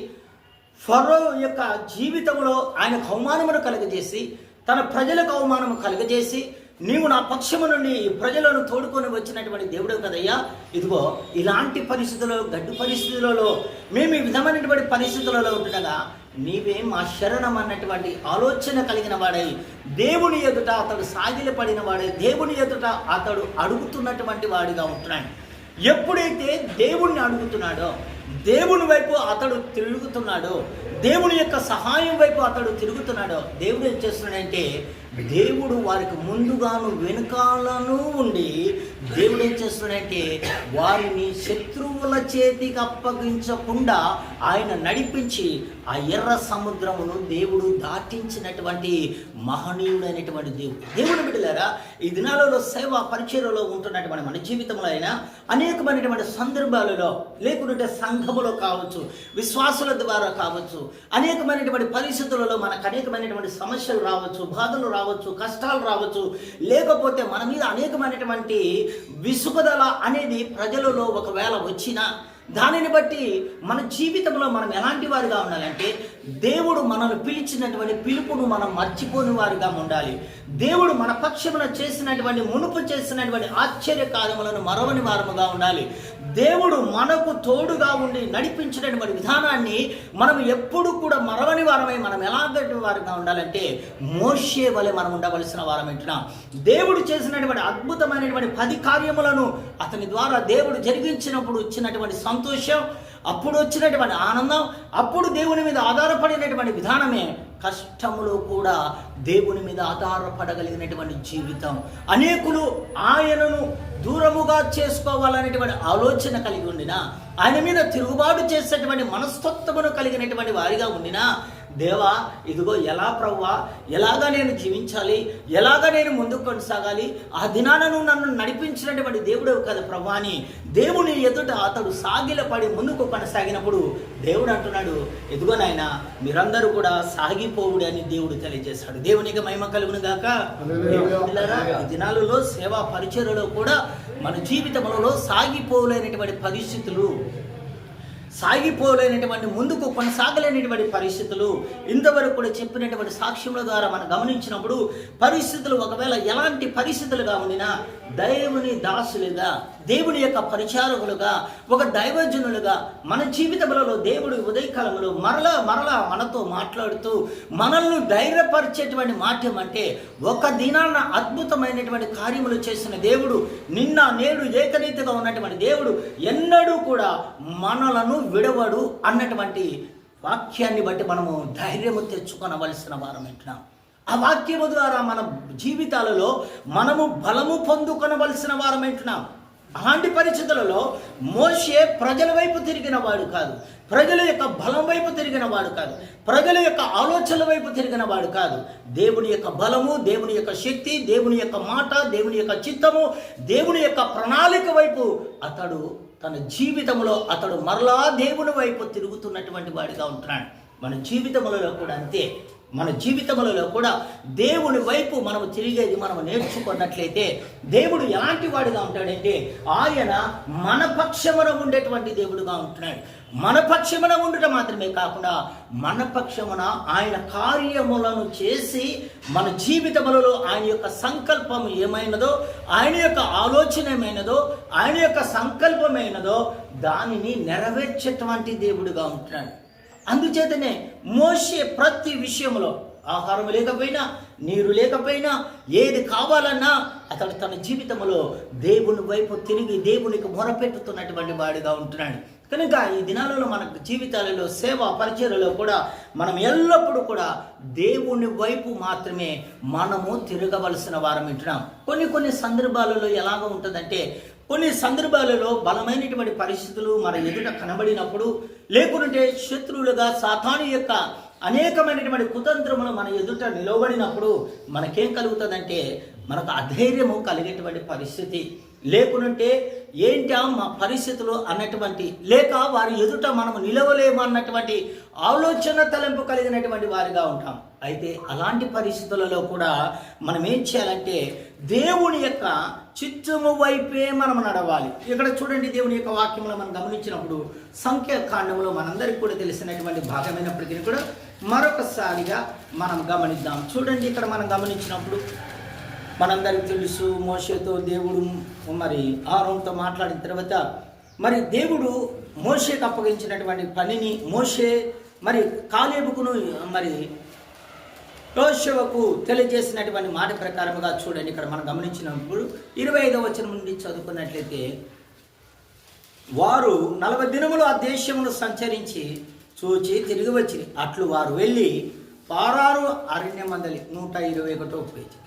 ఫరో యొక్క జీవితంలో ఆయనకు అవమానమును కలుగజేసి, తన ప్రజలకు అవమానము కలుగజేసి, నీవు నా పక్షము నుండి ప్రజలను తోడుకొని వచ్చినటువంటి దేవుడు కదయ్యా. ఇదిగో ఇలాంటి పరిస్థితుల్లో, గడ్డు పరిస్థితులలో, మేము ఈ విధమైనటువంటి పరిస్థితులలో ఉంటుండగా నీవే మా శరణం అన్నటువంటి ఆలోచన కలిగిన వాడై దేవుని ఎదుట అతడు సాగిలపడిన వాడై దేవుని ఎదుట అతడు అడుగుతున్నటువంటి వాడిగా ఉంటున్నాడు. ఎప్పుడైతే దేవుణ్ణి అడుగుతున్నాడో, దేవుని వైపు అతడు తిరుగుతున్నాడో, దేవుని యొక్క సహాయం వైపు అతడు తిరుగుతున్నాడో, దేవుడు ఏం చేస్తున్నాడంటే దేవుడు వారికి ముందుగాను వెనుకాలను ఉండి దేవుడు ఏం చేస్తున్నాడంటే వారిని శత్రువుల చేతికి అప్పగించకుండా ఆయన నడిపించి ఆ ఎర్ర సముద్రమును దేవుడు దాటించినటువంటి మహనీయుడైనటువంటి దేవుడు బిడ్డలారా, ఈ దినాలలో సేవా పరిచర్యలో ఉంటున్నటువంటి మన జీవితంలో అయినా అనేకమైనటువంటి సందర్భాలలో, లేకుంటే సంఘములో కావచ్చు, విశ్వాసుల ద్వారా కావచ్చు, అనేకమైనటువంటి పరిస్థితులలో మనకు అనేకమైనటువంటి సమస్యలు రావచ్చు, బాధలు రావచ్చు, కష్టాలు రావచ్చు, లేకపోతే మన మీద అనేకమైనటువంటి విసుగుదల అనేది ప్రజలలో ఒకవేళ వచ్చినా దానిని బట్టి మన జీవితంలో మనం ఎలాంటి వారిగా ఉండాలంటే దేవుడు మనల్ని పిలిచినటువంటి పిలుపును మనం మర్చిపోని వారిగా ఉండాలి. దేవుడు మన పక్షమున చేసినటువంటి మునుపు చేసినటువంటి ఆశ్చర్య కార్యములను మరవని వారముగా ఉండాలి. దేవుడు మనకు తోడుగా ఉండి నడిపించినటువంటి విధానాన్ని మనం ఎప్పుడు కూడా మరవని వారమై మనం ఎలాంటి వారిగా ఉండాలంటే మోషే వలె మనం ఉండవలసిన వారం ఏంటున్నాం. దేవుడు చేసినటువంటి అద్భుతమైనటువంటి 10 కార్యములను అతని ద్వారా దేవుడు జరిగించినప్పుడు వచ్చినటువంటి సంతోషం, అప్పుడు వచ్చినటువంటి ఆనందం, అప్పుడు దేవుని మీద ఆధారపడినటువంటి విధానమే కష్టములో కూడా దేవుని మీద ఆధారపడగలిగినటువంటి జీవితం. అనేకులు ఆయనను దూరముగా చేసుకోవాలనేటువంటి ఆలోచన కలిగి ఉండినా, ఆయన మీద తిరుగుబాటు చేసేటువంటి మనస్తత్వమును కలిగినటువంటి వారిగా ఉండినా, దేవా ఇదిగో ఎలా ప్రభువా, ఎలాగా నేను జీవించాలి, ఎలాగా నేను ముందుకు కొనసాగాలి, ఆ దినాలను నన్ను నడిపించినటువంటి దేవుడు కదా ప్రభా అని దేవుని ఎదుట అతడు సాగిలపడి ముందుకు కొనసాగినప్పుడు దేవుడు అంటున్నాడు, ఎదుగో నాయన మీరందరూ కూడా సాగిపోవుడు అని దేవుడు తెలియజేశాడు. దేవునికి మహిమ కలుగును గాక. ఈ దినాలలో సేవా పరిచర్యలో కూడా మన జీవితంలో సాగిపోలేనటువంటి పరిస్థితులు, సాగిపోలేనటువంటి ముందుకు కొనసాగలేనటువంటి పరిస్థితులు ఇంతవరకు కూడా చెప్పినటువంటి సాక్ష్యముల ద్వారా మనం గమనించినప్పుడు పరిస్థితులు ఒకవేళ ఎలాంటి పరిస్థితులుగా ఉండినా దేవుని దాసులుగా, దేవుని యొక్క పరిచారకులుగా, ఒక దైవజనులుగా మన జీవితంలో దేవుడు ఉదయకాలంలో మరలా మనతో మాట్లాడుతూ మనల్ని ధైర్యపరిచేటువంటి మాధ్యం అంటే ఒక దినాన అద్భుతమైనటువంటి కార్యములు చేసిన దేవుడు, నిన్న నేడు ఏకరీతిగా ఉన్నటువంటి దేవుడు ఎన్నడూ కూడా మనలను విడవడు అన్నటువంటి వాక్యాన్ని బట్టి మనము ధైర్యము తెచ్చుకొనవలసిన వారం అంటున్నాం. ఆ వాక్యము ద్వారా మన జీవితాలలో మనము బలము పొందుకొనవలసిన వారమంటున్నాం. అలాంటి పరిస్థితులలో మోషే ప్రజల వైపు తిరిగిన వాడు కాదు, ప్రజల యొక్క బలం వైపు తిరిగిన వాడు కాదు, ప్రజల యొక్క ఆలోచనల వైపు తిరిగిన వాడు కాదు. దేవుని యొక్క బలము, దేవుని యొక్క శక్తి, దేవుని యొక్క మాట, దేవుని యొక్క చిత్తము, దేవుని యొక్క ప్రణాళిక వైపు అతడు తన జీవితంలో అతడు మరలా దేవుని వైపు తిరుగుతున్నటువంటి వాడిగా ఉంటున్నాడు. మన జీవితములలో కూడా అంతే. మన జీవితములలో కూడా దేవుని వైపు మనము తిరిగేది మనము నేర్చుకున్నట్లయితే దేవుడు ఎలాంటి వాడిగా ఉంటాడంటే ఆయన మన పక్షమున ఉండేటువంటి దేవుడుగా ఉంటున్నాడు. మన పక్షమున ఉండటం మాత్రమే కాకుండా మన పక్షమున ఆయన కార్యములను చేసి మన జీవితములలో ఆయన యొక్క సంకల్పం ఏమైనదో, ఆయన యొక్క ఆలోచన ఏమైనదో, ఆయన యొక్క సంకల్పమైనదో దానిని నెరవేర్చేటువంటి దేవుడుగా ఉంటున్నాడు. అందుచేతనే మోషే ప్రతి విషయంలో ఆహారం లేకపోయినా, నీరు లేకపోయినా, ఏది కావాలన్నా అతడు తన జీవితంలో దేవుని వైపు తిరిగి దేవునికి మొరపెట్టుతున్నటువంటి వాడిగా ఉంటున్నాడు. కనుక ఈ దినాలలో మన జీవితాలలో సేవా పరిచర్యలో కూడా మనం ఎల్లప్పుడూ కూడా దేవుని వైపు మాత్రమే మనము తిరగవలసిన వారం ఉంటున్నాం. కొన్ని సందర్భాలలో ఎలాగ ఉంటుందంటే, కొన్ని సందర్భాలలో బలమైనటువంటి పరిస్థితులు మన ఎదుట కనబడినప్పుడు, లేకుంటే శత్రువులుగా సాతాను యొక్క అనేకమైనటువంటి కుతంత్రములు మన ఎదుట నిలవబడినప్పుడు మనకేం కలుగుతుందంటే మనకు అధైర్యము కలిగేటువంటి పరిస్థితి, లేకుంటే ఏంటా మా పరిస్థితులు అన్నటువంటి, లేక వారి ఎదుట మనము నిలవలేము అన్నటువంటి ఆలోచన తలంపు కలిగినటువంటి వారిగా ఉంటాం. అయితే అలాంటి పరిస్థితులలో కూడా మనం ఏం చేయాలంటే దేవుని యొక్క చిత్తము వైపే మనం నడవాలి. ఇక్కడ చూడండి, దేవుని యొక్క వాక్యంలో మనం గమనించినప్పుడు సంఖ్యాకాండంలో మనందరికీ కూడా తెలిసినటువంటి భాగమైనప్పటికీ కూడా మరొకసారిగా మనం గమనిద్దాం. చూడండి, ఇక్కడ మనం గమనించినప్పుడు మనందరికీ తెలుసు, మోషేతో దేవుడు మరి ఆరోన్తో మాట్లాడిన తర్వాత మరి దేవుడు మోషేకు అప్పగించినటువంటి పనిని మోషే మరి కాలేబుకును మరి యోషువకు తెలియజేసినటువంటి మాట ప్రకారముగా చూడండి, ఇక్కడ మనం గమనించినప్పుడు 25వ వచనం నుండి చదువుకున్నట్లయితే, వారు 40 దినములు ఆ దేశమును సంచరించి చూచి తిరిగి వచ్చి అట్లు వారు వెళ్ళి పారారు అరణ్యమందలి 121వ పేజీ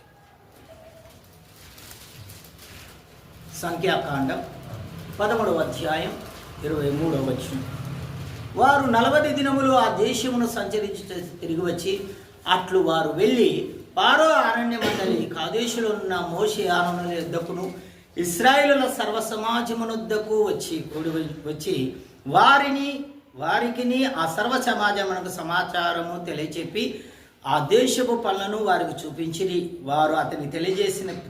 సంఖ్యాకాండం 13వ అధ్యాయం 23వ వచనం. వారు 40 దినములు ఆ దేశమును సంచరించి తిరిగి వచ్చి అట్లు వారు వెళ్ళి పారో అరణ్యమందలి కాదేశులో ఉన్న మోషే ఆరోనుల యొద్దకును ఇశ్రాయేలుల సర్వ సమాజమునొద్దకు వచ్చి వారికి ఆ సర్వ సమాజమునకు సమాచారము తెలియచెప్పి ఆ దేశపు పనులను వారికి చూపించిరి. వారు అతనికి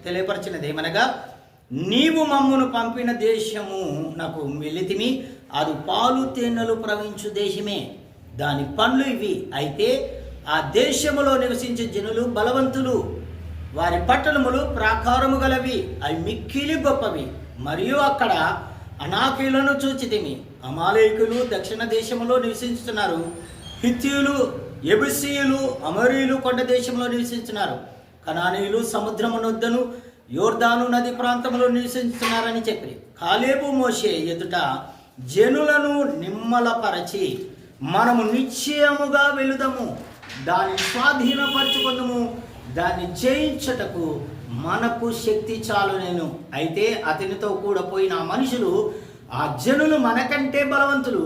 తెలియపరిచినది ఏమనగా, నీవు మమ్మును పంపిన దేశము నాకు వెళితిమి, అది పాలు తేనెలు ప్రవహించు దేశమే, దాని పనులు ఇవి. అయితే ఆ దేశములో నివసించే జనులు బలవంతులు, వారి పట్టణములు ప్రాకారము గలవి, అవి మిక్కిలి గొప్పవి. మరియు అక్కడ అనాకీయులను చూచితిమి. అమాలేకులు దక్షిణ దేశంలో నివసించుతున్నారు, హిత్తీయులు, యెబూసీయులు, అమోరీయులు కొండ దేశంలో నివసించుతున్నారు, కనానీయులు సముద్రమునొద్దను యోర్దాను నది ప్రాంతంలో నివసించుతున్నారని చెప్పి కాలేబు మోషే ఎదుట జనులను నిమ్మలపరచి, మనము నిశ్చయముగా వెళుదము, దాన్ని స్వాధీనపరచుకుందాము, దాన్ని జయించుటకు మనకు శక్తి చాలునేను. అయితే అతనితో కూడా పోయిన మనుషులు, ఆ జనులు మనకంటే బలవంతులు,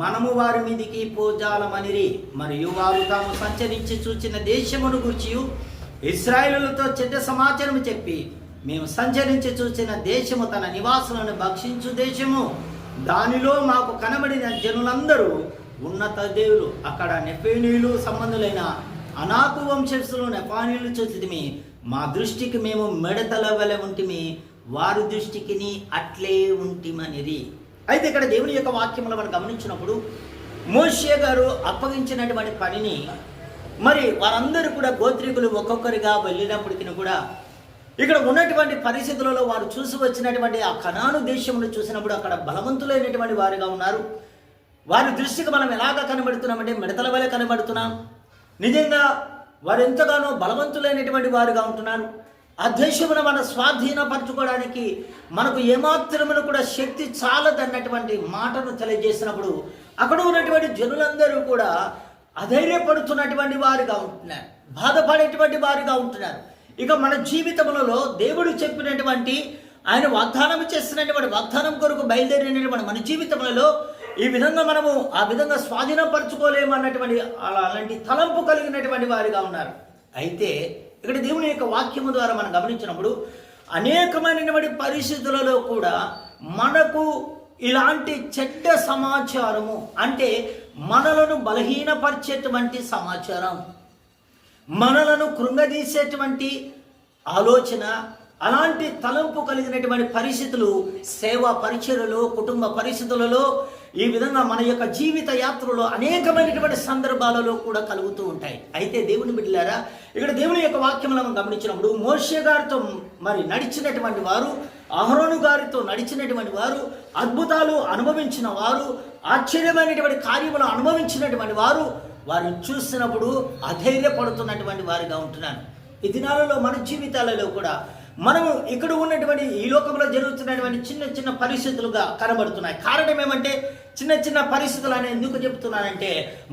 మనము వారి మీదికి పోజాలమనిరి. మరియు వారు తాము సంచరించి చూచిన దేశమును గురించి ఇశ్రాయేలులతో చెడ్డ సమాచారం చెప్పి, మేము సంచరించి చూసిన దేశము తన నివాసులను భక్షించు దేశము, దానిలో మాకు కనబడిన జనులందరూ ఉన్నత దేవులు, అక్కడ నెఫేనీయులు సంబంధులైన అనాకు వంశస్థులు నెఫానీయులు చూసితిమి, మా దృష్టికి మేము మిడతల వలె ఉంటిమి, వారి దృష్టికి అట్లే ఉంటిమనిరి. అయితే ఇక్కడ దేవుని యొక్క వాక్యములు మనం గమనించినప్పుడు మోషే గారు అప్పగించినటువంటి పనిని మరి వారందరూ కూడా గోత్రీకులు ఒక్కొక్కరిగా వెళ్ళినప్పటికీ కూడా ఇక్కడ ఉన్నటువంటి పరిస్థితులలో వారు చూసి వచ్చినటువంటి ఆ కనాను దేశంలో చూసినప్పుడు అక్కడ బలవంతులైనటువంటి వారుగా ఉన్నారు. వారి దృష్టికి మనం ఎలాగ కనబడుతున్నామంటే మిడతల వలె కనబడుతున్నాం. నిజంగా వారు ఎంతగానో బలవంతులైనటువంటి వారుగా ఉంటున్నారు. ఆ దేశమును మనం స్వాధీనపరచుకోవడానికి మనకు ఏమాత్రమును కూడా శక్తి చాలదన్నటువంటి మాటను తెలియజేసినప్పుడు అక్కడ ఉన్నటువంటి జనులందరూ కూడా అధైర్యపడుతున్నటువంటి వారుగా ఉంటున్నారు. బాధపడేటువంటి వారిగా ఉంటున్నారు. ఇక మన జీవితములలో దేవుడు చెప్పినటువంటి, ఆయన వాగ్దానం చేస్తున్నటువంటి వాగ్దానం కొరకు బయలుదేరినటువంటి మన జీవితములలో ఈ విధంగా మనము ఆ విధంగా స్వాధీనపరచుకోలేము అన్నటువంటి అలాంటి తలంపు కలిగినటువంటి వారిగా ఉన్నారు. అయితే ఇక్కడ దేవుని యొక్క వాక్యము ద్వారా మనం గమనించినప్పుడు అనేకమైనటువంటి పరిస్థితులలో కూడా మనకు ఇలాంటి చెడ్డ సమాచారము, అంటే మనలను బలహీనపరిచేటువంటి సమాచారం, మనలను కృంగదీసేటువంటి ఆలోచన, అలాంటి తలంపు కలిగినటువంటి పరిస్థితులు సేవా పరిచర్యలో, కుటుంబ పరిస్థితులలో, ఈ విధంగా మన యొక్క జీవిత యాత్రలో అనేకమైనటువంటి సందర్భాలలో కూడా కలుగుతూ ఉంటాయి. అయితే దేవుని బిడ్డలారా, ఇక్కడ దేవుని యొక్క వాక్యములను మనం గమనించినప్పుడు మోషే గారితో మరి నడిచినటువంటి వారు, అహరోను గారితో నడిచినటువంటి వారు, అద్భుతాలు అనుభవించిన వారు, ఆశ్చర్యమైనటువంటి కార్యములు అనుభవించినటువంటి వారు, వారిని చూసినప్పుడు అధైర్యపడుతున్నటువంటి వారిగా ఉంటున్నాను. ఈ దినాలలో మన జీవితాలలో కూడా మనము ఇక్కడ ఉన్నటువంటి ఈ లోకంలో జరుగుతున్నటువంటి చిన్న చిన్న పరిస్థితులుగా కనబడుతున్నాయి. కారణం ఏమంటే, చిన్న చిన్న పరిస్థితులు అని ఎందుకు చెప్తున్నానంటే,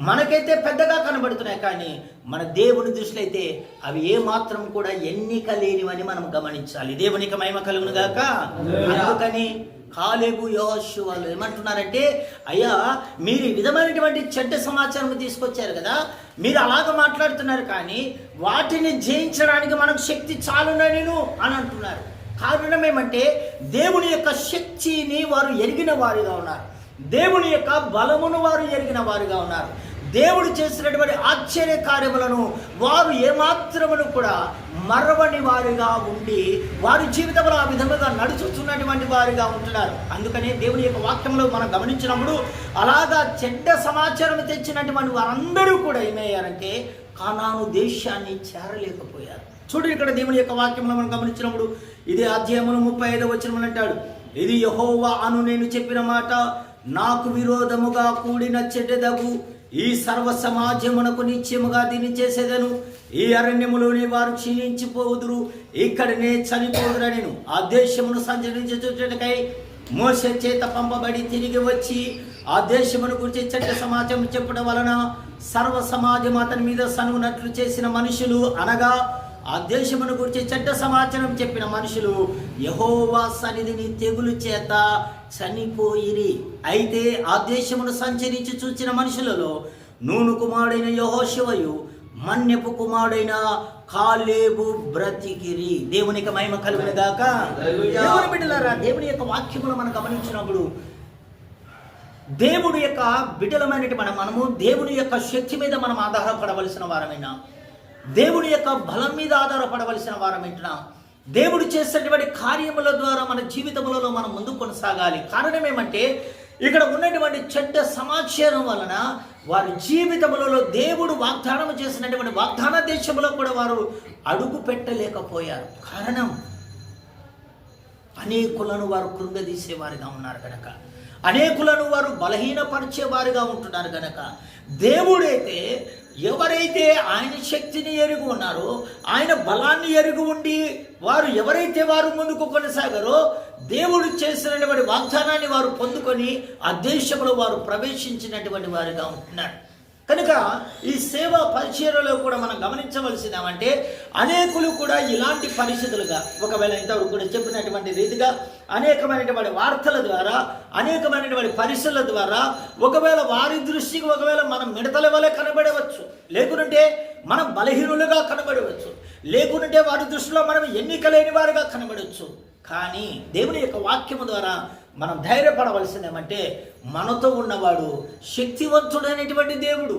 మనకైతే పెద్దగా కనబడుతున్నాయి, కానీ మన దేవుని దృష్టిలో అయితే అవి ఏమాత్రం కూడా ఎన్నిక లేనివని మనం గమనించాలి. దేవునికి మహిమ కలుగును గాక. అందుకని కాలేబు యెహోషువలు ఏమంటున్నారంటే, అయ్యా మీరు ఈ విధమైనటువంటి చెడ్డ సమాచారం తీసుకొచ్చారు కదా, మీరు అలాగ మాట్లాడుతున్నారు, కానీ వాటిని జయించడానికి మనకు శక్తి చాలునను అని అంటున్నారు. కారణం ఏమంటే, దేవుని యొక్క శక్తిని వారు ఎరిగిన వారిగా ఉన్నారు, దేవుని యొక్క బలమును వారు ఎరిగిన వారిగా ఉన్నారు. దేవుడు చేసినటువంటి ఆశ్చర్య కార్యములను వారు ఏమాత్రమును కూడా మరవని వారిగా ఉండి వారి జీవితంలో ఆ విధంగా నడుచుతున్నటువంటి వారిగా ఉంటున్నారు. అందుకనే దేవుని యొక్క వాక్యంలో మనం గమనించినప్పుడు అలాగా చెడ్డ సమాచారం తెచ్చినటువంటి వారందరూ కూడా ఏమయ్యారంటే కానాను దేశాన్ని చేరలేకపోయారు. చూడు, ఇక్కడ దేవుని యొక్క వాక్యంలో మనం గమనించినప్పుడు ఇదే అధ్యాయములు 35వ వచనం అంటాడు, ఇది యెహోవా అను నేను చెప్పిన మాట, నాకు విరోధముగా కూడిన చెడ్డదగు ఈ సర్వ సమాజమునకు నిత్యముగా దీన్ని చేసేదను. ఈ అరణ్యములోని వారు క్షీణించిపోదురు, ఇక్కడనే చనిపోదురా. నేను ఆ దేశమును సంచరించుటకై మోషే చేత పంపబడి తిరిగి వచ్చి ఆ దేశమును గురించి చెడ్డ సమాజం చెప్పడం వలన సర్వ సమాజం అతని మీద సనుగునట్లు చేసిన మనుషులు, అనగా ఆ దేశమును గురించి చెడ్డ సమాచారం చెప్పిన మనుషులు యెహోవా సన్నిధిని తెగులు చేత చనిపోయిరి. అయితే ఆ దేశమును సంచరించి చూచిన మనుషులలో నూను కుమారుడైన యెహోషువయు మన్యపు కుమారుడైన కాలేబు బ్రతికిరి. దేవునికి మహిమ కలుగును గాక. దేవుని బిడ్డలారా, దేవుని యొక్క వాక్యమును మనం గమనించినప్పుడు దేవుడి యొక్క బిడ్డలమైనటువంటి మనము దేవుని యొక్క శక్తి మీద మనం ఆధారపడవలసిన వారమైనా, దేవుని యొక్క బలం మీద ఆధారపడవలసిన వారమైనా, దేవుడు చేసేటువంటి కార్యముల ద్వారా మన జీవితములలో మనం ముందుకు కొనసాగాలి. కారణం ఏమంటే, ఇక్కడ ఉన్నటువంటి చెడ్డ సమాచారం వలన వారి జీవితములలో దేవుడు వాగ్దానం చేసినటువంటి వాగ్దాన దేశంలో కూడా వారు అడుగు పెట్టలేకపోయారు. కారణం అనేకులను వారు కృంగదీసేవారిగా ఉన్నారు కనుక, అనేకులను వారు బలహీనపరిచేవారిగా ఉంటున్నారు కనుక, దేవుడైతే ఎవరైతే ఆయన శక్తిని ఎరుగు ఉన్నారో, ఆయన బలాన్ని ఎరుగు ఉండి వారు ఎవరైతే వారు ముందుకు కొనసాగారో, దేవుడు చేసినటువంటి వాగ్దానాన్ని వారు పొందుకొని ఆ దేశంలో వారు ప్రవేశించినటువంటి వారిగా ఉంటున్నారు. కనుక ఈ సేవా పరిచర్యలో కూడా మనం గమనించవలసింది ఏమంటే, అనేకులు కూడా ఇలాంటి పరిస్థితులుగా, ఒకవేళ ఇంతవరకు కూడా చెప్పినటువంటి రీతిగా అనేకమైనటువంటి వార్తల ద్వారా, అనేకమైనటువంటి పరిస్థితుల ద్వారా ఒకవేళ వారి దృష్టికి ఒకవేళ మనం మిడతల వలె కనబడవచ్చు, లేకుంటే మనం బలహీనులుగా కనబడవచ్చు, లేకుంటే వారి దృష్టిలో మనం ఎన్నిక లేని వారిగా కనబడవచ్చు. కానీ దేవుని యొక్క వాక్యము ద్వారా మనం ధైర్యపడవలసింది ఏమంటే, మనతో ఉన్నవాడు శక్తివంతుడైనటువంటి దేవుడు.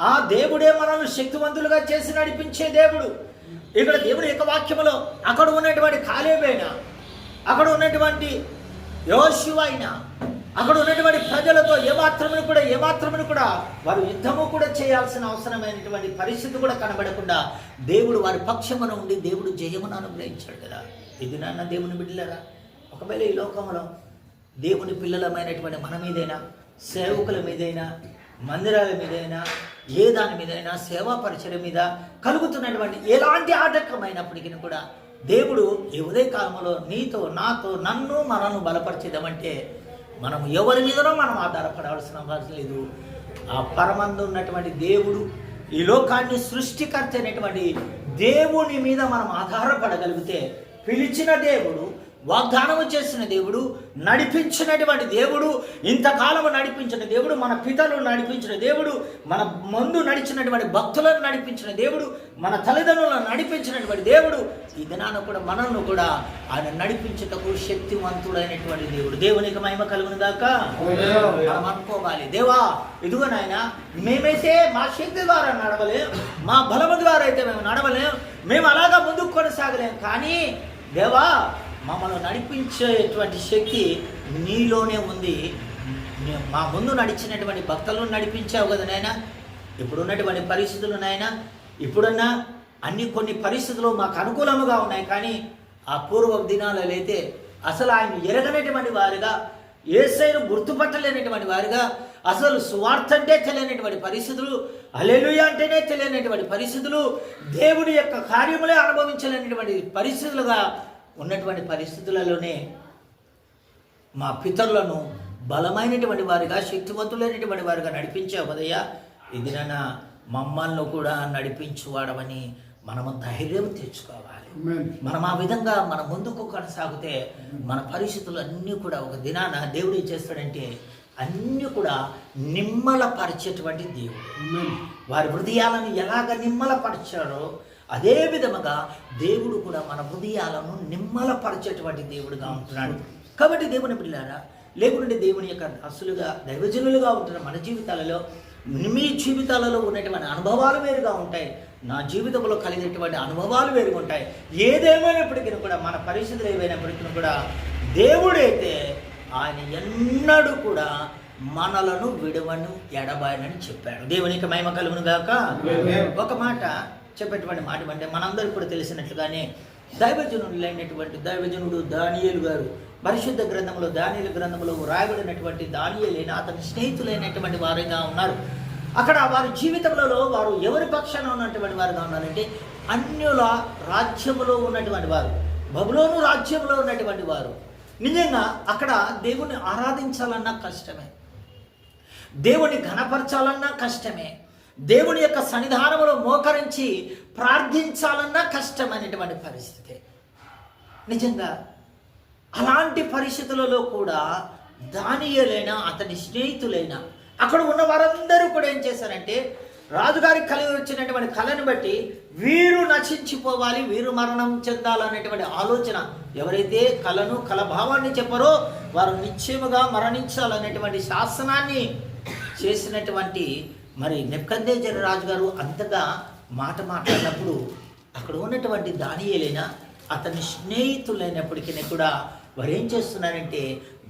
ఆ దేవుడే మనల్ని శక్తివంతులుగా చేసి నడిపించే దేవుడు. ఇక్కడ దేవుని యొక్క వాక్యములో అక్కడ ఉన్నటువంటి కాలేబైనా, అక్కడ ఉన్నటువంటి యోషువ అయినా, అక్కడ ఉన్నటువంటి ప్రజలతో ఏమాత్రమును కూడా వారు యుద్ధము కూడా చేయాల్సిన అవసరమైనటువంటి పరిస్థితి కూడా కనబడకుండా దేవుడు వారి పక్షమున ఉండి దేవుడు జయమును అనుగ్రహించాడు కదా. ఇది నాన్న దేవుని బిడ్డలారా, ఒకవేళ ఈ లోకంలో దేవుని పిల్లలమైనటువంటి మన మీదైనా, సేవకుల మీదైనా, మందిరాల మీదైనా, ఏ దాని మీదైనా, సేవా పరిచయం మీద కలుగుతున్నటువంటి ఎలాంటి ఆటంకమైనప్పటికీ కూడా దేవుడు ఈ ఉదయకాలంలో నీతో, నాతో, మనను బలపరిచేదామంటే మనం ఎవరి మీదనో మనం ఆధారపడవలసిన అవసరం లేదు. ఆ పరమందు ఉన్నటువంటి దేవుడు, ఈ లోకాన్ని సృష్టికర్త అయినటువంటి దేవుని మీద మనం ఆధారపడగలిగితే, పిలిచిన దేవుడు, వాగ్దానము చేసిన దేవుడు, నడిపించినటువంటి దేవుడు, ఇంతకాలము నడిపించిన దేవుడు, మన పితరులను నడిపించిన దేవుడు, మన ముందు నడిచినటువంటి భక్తులను నడిపించిన దేవుడు, మన తల్లిదండ్రులను నడిపించినటువంటి దేవుడు, ఈ దినాన కూడా మనల్ని కూడా ఆయన నడిపించుటకు శక్తివంతుడైనటువంటి దేవుడు. దేవునికి మహిమ కలుగును గాక. మనం అనుకోవాలి, దేవా ఇదిగో నాయన, మేమైతే మా శక్తి ద్వారా నడవలేం, మా బలము ద్వారా అయితే మేము నడవలేం, మేము అలాగా ముందుకు కొనసాగలేం, కానీ దేవా మమ్మల్ని నడిపించేటువంటి శక్తి నీలోనే ఉంది. మా ముందు నడిచినటువంటి భక్తులను నడిపించావు కదా నాయన. ఇప్పుడున్నటువంటి పరిస్థితులు నాయన, ఇప్పుడున్న కొన్ని పరిస్థితులు మాకు అనుకూలముగా ఉన్నాయి, కానీ ఆ పూర్వ దినాలలో అయితే అసలు ఆయన ఎరగనటువంటి వారుగా, యేసయ్యను గుర్తుపట్టలేనటువంటి వారుగా, అసలు సువార్త అంటే తెలియనటువంటి పరిస్థితులు, హల్లెలూయా అంటేనే తెలియనటువంటి పరిస్థితులు, దేవుడి యొక్క కార్యములే అనుభవించలేనటువంటి పరిస్థితులుగా ఉన్నటువంటి పరిస్థితులలోనే మా పితరులను బలమైనటువంటి వారిగా, శక్తివంతులైనటువంటి వారిగా నడిపించావు కదయ్యా. ఇది నాన్న మమ్మల్ని కూడా నడిపించువాడమని మనము ధైర్యం తెచ్చుకోవాలి. మనం ఆ విధంగా మన ముందుకు కొనసాగితే మన పరిస్థితులు అన్నీ కూడా ఒక దినాన దేవుడు ఏం చేస్తాడంటే అన్నీ కూడా నిమ్మలపరిచేటువంటి దేవుడు. వారి హృదయాలను ఎలాగ నిమ్మలపరిచాడో అదే విధముగా దేవుడు కూడా మన హృదయాలను నిమ్మలపరిచేటువంటి దేవుడుగా ఉంటున్నాడు. కాబట్టి దేవుని బిడ్డలారా, లేకుంటే దేవుని యొక్క దాసులుగా, దైవజనులుగా ఉంటున్న మన జీవితాలలో, మీ జీవితాలలో ఉన్నటువంటి అనుభవాలు వేరుగా ఉంటాయి, నా జీవితంలో కలిగినటువంటి అనుభవాలు వేరుగా ఉంటాయి. ఏదేమైనప్పటికీ కూడా, మన పరిస్థితులు ఏవైనప్పటికీ కూడా, దేవుడైతే ఆయన ఎన్నడూ కూడా మనలను విడవను ఎడబాయనని చెప్పాడు. దేవునికి మహిమ కలుగును గాక. ఒక మాట చెప్పేటువంటి మాట అంటే, మనందరికీ కూడా తెలిసినట్లుగానే దైవజనుడు దానియేలు గారు పరిశుద్ధ గ్రంథంలో, దానియేలు గ్రంథంలో రాయబడినటువంటి దానియేలైన అతని స్నేహితులైనటువంటి వారుగా ఉన్నారు. అక్కడ వారి జీవితంలో వారు ఎవరి పక్షాన ఉన్నటువంటి వారుగా ఉన్నారంటే, అన్యుల రాజ్యములో ఉన్నటువంటి వారు, బబులోను రాజ్యంలో ఉన్నటువంటి వారు. నిజంగా అక్కడ దేవుని ఆరాధించాలన్నా కష్టమే, దేవుని ఘనపరచాలన్నా కష్టమే, దేవుని యొక్క సన్నిధానంలో మోకరించి ప్రార్థించాలన్నా కష్టమైనటువంటి పరిస్థితి. నిజంగా అలాంటి పరిస్థితులలో కూడా దానియేలైన అతని స్నేహితులైన అక్కడ ఉన్న వారందరూ కూడా ఏం చేశారంటే, రాజుగారికి కలిగి వచ్చినటువంటి కళను బట్టి వీరు నశించిపోవాలి, వీరు మరణం చెందాలనేటువంటి ఆలోచన, ఎవరైతే కళ భావాన్ని చెప్పారో వారు నిశ్చయముగా మరణించాలనేటువంటి శాసనాన్ని చేసినటువంటి మరి నెబుకద్నెజరు రాజుగారు అంతగా మాట్లాడినప్పుడు అక్కడ ఉన్నటువంటి దానియేలైన అతని స్నేహితులైనప్పటికీ కూడా వారు ఏం చేస్తున్నారంటే,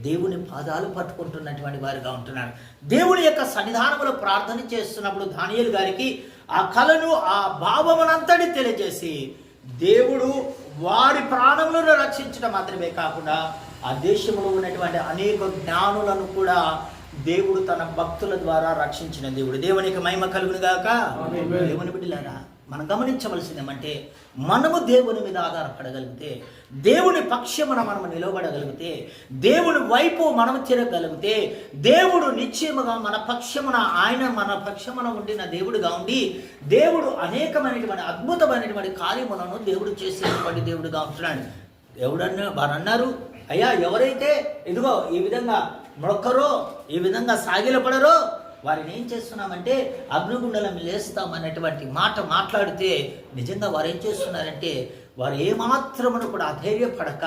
దేవుని పాదాలు పట్టుకుంటున్నటువంటి వారుగా ఉంటున్నారు. దేవుని యొక్క సన్నిధానంలో ప్రార్థన చేస్తున్నప్పుడు దానియేలు గారికి ఆ కళను, ఆ భావమునంతటి తెలియజేసి దేవుడు వారి ప్రాణములను రక్షించడం మాత్రమే కాకుండా ఆ దేశంలో ఉన్నటువంటి అనేక జ్ఞానులను కూడా దేవుడు తన భక్తుల ద్వారా రక్షించిన దేవుడు. దేవునికి మహిమ కలుగును గాక. దేవుని బిడ్డలారా, మనం గమనించవలసింది ఏమంటే, మనము దేవుని మీద ఆధారపడగలిగితే, దేవుని పక్షమున మనము నిలబడగలిగితే, దేవుని వైపు మనము తిరగలిగితే, దేవుడు నిశ్చయముగా మన పక్షమున ఉండిన దేవుడుగా ఉండి, దేవుడు అనేకమైనటువంటి అద్భుతమైనటువంటి కార్యములను దేవుడు చేసేటువంటి దేవుడుగా ఉంటున్నాడు. వారు అన్నారు, అయ్యా ఎవరైతే ఇదిగో ఈ విధంగా మొక్కరో, ఈ విధంగా సాగిలపడరో వారిని ఏం చేస్తున్నామంటే అగ్నిగుండలం లేస్తామనేటువంటి మాట మాట్లాడితే, నిజంగా వారు ఏం చేస్తున్నారంటే, వారు ఏమాత్రమును కూడా అధైర్యపడక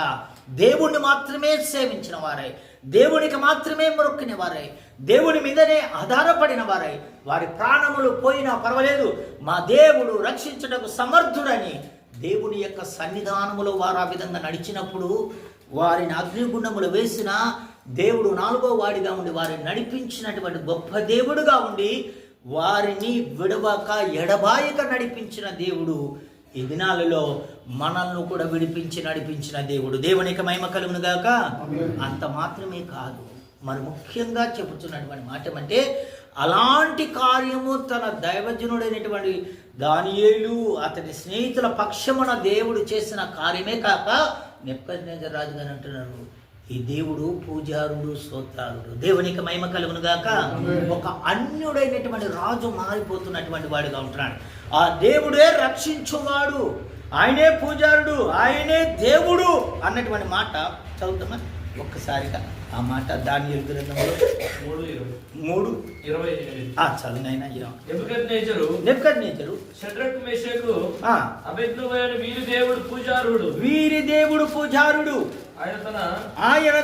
దేవుణ్ణి మాత్రమే సేవించిన వారై, దేవునికి మాత్రమే మొక్కిన వారై, దేవుని మీదనే ఆధారపడిన వారై, వారి ప్రాణములు పోయినా పర్వాలేదు, మా దేవుడు రక్షించుటకు సమర్థుడని దేవుని యొక్క సన్నిధానములో వారు ఆ విధంగా నడిచినప్పుడు, వారిని అగ్నిగుండములు వేసిన దేవుడు 4వ వాడిగా ఉండి వారిని నడిపించినటువంటి గొప్ప దేవుడుగా ఉండి వారిని విడవక ఎడబాయక నడిపించిన దేవుడు ఈ దినాలలో మనల్ని కూడా విడిపించి నడిపించిన దేవుడు. దేవునికి మహిమ కలుగును గాక. అంత మాత్రమే కాదు, మరి ముఖ్యంగా చెబుతున్నటువంటి మాట ఏమంటే, అలాంటి కార్యము తన దైవజనుడైనటువంటి దానియేలు అతని స్నేహితుల పక్షమున దేవుడు చేసిన కార్యమే కాక, నెబుకద్నెజరు రాజుగారు అంటున్నారు, ఈ దేవుడు పూజారుడు, స్తోత్రాలుడు. దేవునికి మహిమ కలుగును గాక. ఒక అన్యుడైనటువంటి రాజు మారిపోతున్నటువంటి వాడుగా ఉంటున్నాడు. ఆ దేవుడే రక్షించువాడు, ఆయనే పూజారుడు, ఆయనే దేవుడు అన్నటువంటి మాట చదువుతామా ఒక్కసారిగా? ఆ మాట దానియేలు గ్రంథంలో 3:20 చదువునైనా. నెబుకద్నెజరు షడ్రక్ మేషకు అబేద్నెగో అనే వీరి దేవుడు పూజారుడు ఆయన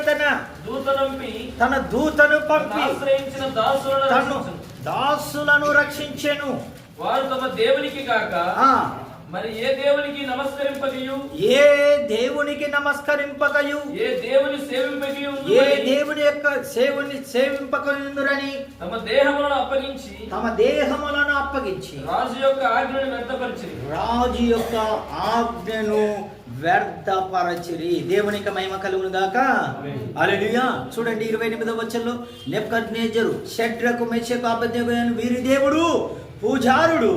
తన దూతను పంపి ఆశ్రయించిన దాసులను రక్షించెను. వారు తమ దేవునికి కాక మరి ఏ దేవునికి నమస్కరింపకయు, ఏ దేవునికి నమస్కరింపకయు, ఏ దేవుని సేవింపకయు, ఏ దేవుని యొక్క సేవింపకయుందురని తమ దేహములను అప్పగించి రాజు యొక్క ఆజ్ఞను వ్యర్థపరచిరి. దేవునికి మహిమ కలుగును గాక. హల్లెలూయా. చూడండి 28వ వచనంలో నెబుకద్నెజరు షడ్రకు మెషకు అబేద్నెగో అను వీరి దేవుడు పూజారుడు,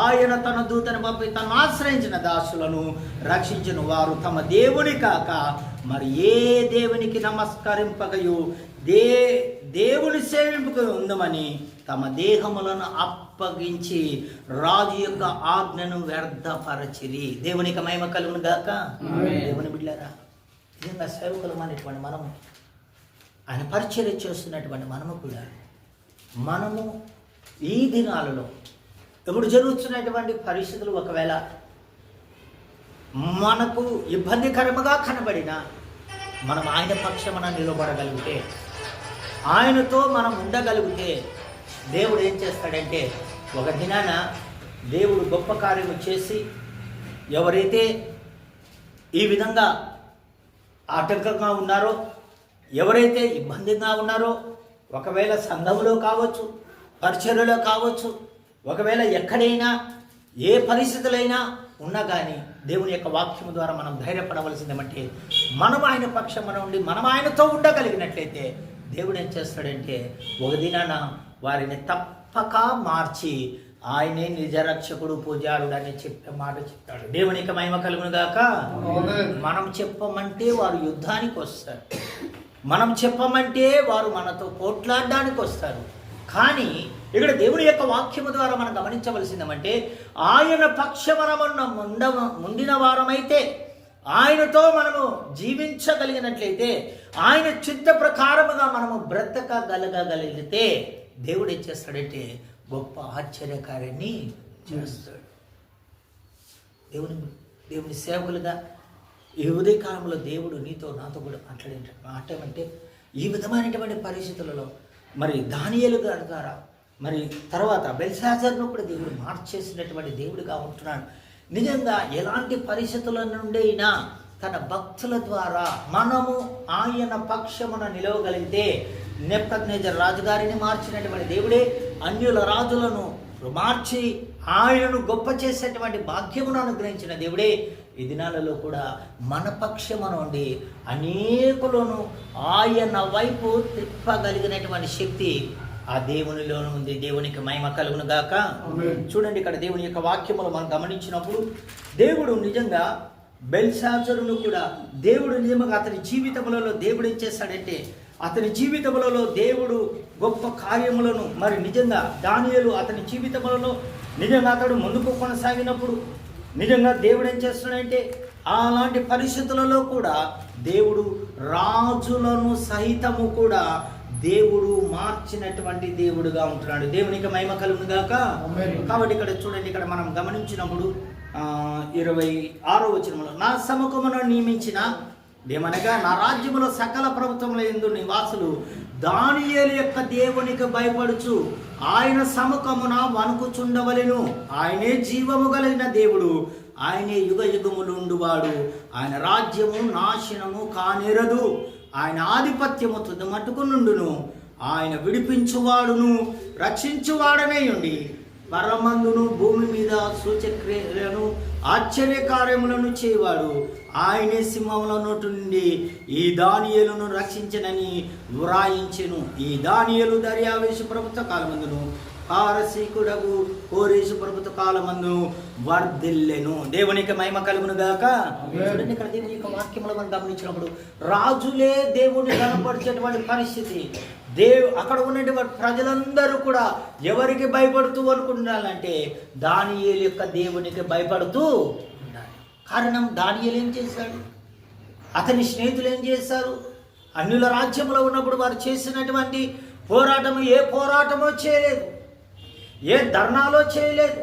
ఆయన తన దూతను పంపి తను ఆశ్రయించిన దాసులను రక్షించిన. వారు తమ దేవుని కాక మరి ఏ దేవునికి నమస్కరింపకయు, దేవుని సేవింపక ఉందమని తమ దేహములను అప్పగించి రాజు యొక్క ఆజ్ఞను వ్యర్థపరచిరి. దేవునికి మహిమ కలుగును గాక. దేవుని బిడ్డలారా, నిజంగా సేవకులం అనేటువంటి మనము, ఆయన పరిచర్య చేస్తున్నటువంటి మనము కూడా, మనము ఈ దినాలలో ఇప్పుడు జరుగుతున్నటువంటి పరిస్థితులు ఒకవేళ మనకు ఇబ్బందికరముగా కనబడినా మనం ఆయన పక్షమున నిలబడగలిగితే, ఆయనతో మనం ఉండగలిగితే దేవుడు ఏం చేస్తాడంటే ఒక దినాన దేవుడు గొప్ప కార్యము చేసి ఎవరైతే ఈ విధంగా ఆటంకంగా ఉన్నారో, ఎవరైతే ఇబ్బందిగా ఉన్నారో, ఒకవేళ సంఘములో కావచ్చు, పరిచర్యలో కావచ్చు, ఒకవేళ ఎక్కడైనా ఏ పరిస్థితులైనా ఉన్నా కానీ దేవుని యొక్క వాక్యము ద్వారా మనం ధైర్యపడవలసిందేమంటే, మనం ఆయన పక్షమున ఉండి మనం ఆయనతో ఉండగలిగినట్లయితే దేవుడు ఏం చేస్తాడంటే ఒక దినాన వారిని తప్పక మార్చి ఆయనే నిజరక్షకుడు, పూజారుడు అని చెప్పే మాట చెప్తాడు. దేవునికి మహిమ కలుగును గాక. మనం చెప్పమంటే వారు యుద్ధానికి వస్తారు, మనం చెప్పమంటే వారు మనతో పోట్లాడడానికి వస్తారు. కానీ ఇక్కడ దేవుని యొక్క వాక్యము ద్వారా మనం గమనించవలసిందేమంటే, ఆయన పక్షమనమున్న ముండిన వారమైతే, ఆయనతో మనము జీవించగలిగినట్లయితే, ఆయన చిత్త ప్రకారముగా మనము బ్రతకగలిగితే దేవుడు ఏం చేస్తాడంటే గొప్ప ఆశ్చర్యకార్యాన్ని చేస్తాడు. దేవుని సేవకులుగా ఈ ఉదయకాలంలో దేవుడు నీతో నాతో కూడా మాట్లాడేమంటే ఈ విధమైనటువంటి పరిస్థితులలో మరి దానియేలు గారి ద్వారా మరి తర్వాత బెల్షాజర్ను కూడా దేవుడు మార్చేసినటువంటి దేవుడిగా ఉంటున్నాడు. నిజంగా ఎలాంటి పరిస్థితుల నుండి అయినా తన భక్తుల ద్వారా మనము ఆయన పక్షమున నిలవగలిగితే, నెబుకద్నెజరు రాజుగారిని మార్చినటువంటి దేవుడే అన్యుల రాజులను మార్చి ఆయనను గొప్ప చేసేటువంటి భాగ్యమును అనుగ్రహించిన దేవుడే ఈ దినాలలో కూడా మన పక్షమున ఉండి అనేకులను ఆయన వైపు తిప్పగలిగినటువంటి శక్తి ఆ దేవునిలోనూ ఉంది. దేవునికి మహిమ కలుగును గాక. చూడండి, ఇక్కడ దేవుని యొక్క వాక్యములు మనం గమనించినప్పుడు దేవుడు నిజంగా బెల్షాజరును కూడా దేవుడు నిజంగా అతని జీవితములలో దేవుడు ఏం చేస్తాడంటే, అతని జీవితములలో దేవుడు గొప్ప కార్యములను మరి నిజంగా దానియేలు అతని జీవితములలో నిజంగా అతడు ముందుకు కొనసాగినప్పుడు నిజంగా దేవుడు ఏం చేస్తున్నాడంటే అలాంటి పరిస్థితులలో కూడా దేవుడు రాజులను సహితము కూడా దేవుడు మార్చినటువంటి దేవుడుగా ఉంటున్నాడు. దేవునికి మహిమ కలుగును గాక. కాబట్టి ఇక్కడ చూడండి, ఇక్కడ మనం గమనించినప్పుడు 26వ వచనంలో నా సముఖమును నియమించిన ఏమనగా నా రాజ్యములో సకల ప్రభుత్వముల యందు నివాసులు దానియేలు యొక్క దేవునికి భయపడుచు ఆయన సముఖమున వణుకుచుండవలెను. ఆయనే జీవము కలిగిన దేవుడు, ఆయనే యుగ యుగములు ఉండువాడు. ఆయన రాజ్యము నాశనము కానేరదు, ఆయన ఆధిపత్యము తుది మట్టుకు నుండును. ఆయన విడిపించువాడును రక్షించువాడనే ఉండి పరమందును భూమి మీద సూచక్రియలను ఆశ్చర్యకార్యములను చేయవాడు. ఆయనే సింహముల నోటి నుండి ఈ దానియేలును రక్షించనని వ్రాయించెను. ఈ దానియేలు దర్యావేషు ప్రభుత్వ కాలమందును పారసీకుడగు కోరేసు ప్రభుత్వ కాలమందు వర్ధిల్లెను. దేవునికి మహిమ కలుగును గాక. చూడండి ఇక్కడ దేవుని యొక్క వాక్యములు మనం గమనించినప్పుడు రాజులే దేవుడిని కనపరిచేటువంటి పరిస్థితి. అక్కడ ఉన్నటువంటి ప్రజలందరూ కూడా ఎవరికి భయపడుతూ అనుకుంటున్నారంటే దానియేలు యొక్క దేవునికి భయపడుతూ ఉండాలి. కారణం దానియేలు ఏం చేశాడు, అతని స్నేహితులు ఏం చేశారు, అన్యుల రాజ్యంలో ఉన్నప్పుడు వారు చేసినటువంటి పోరాటము ఏ పోరాటమో చేయలేదు, ఏ ధర్నాలో చేయలేదు,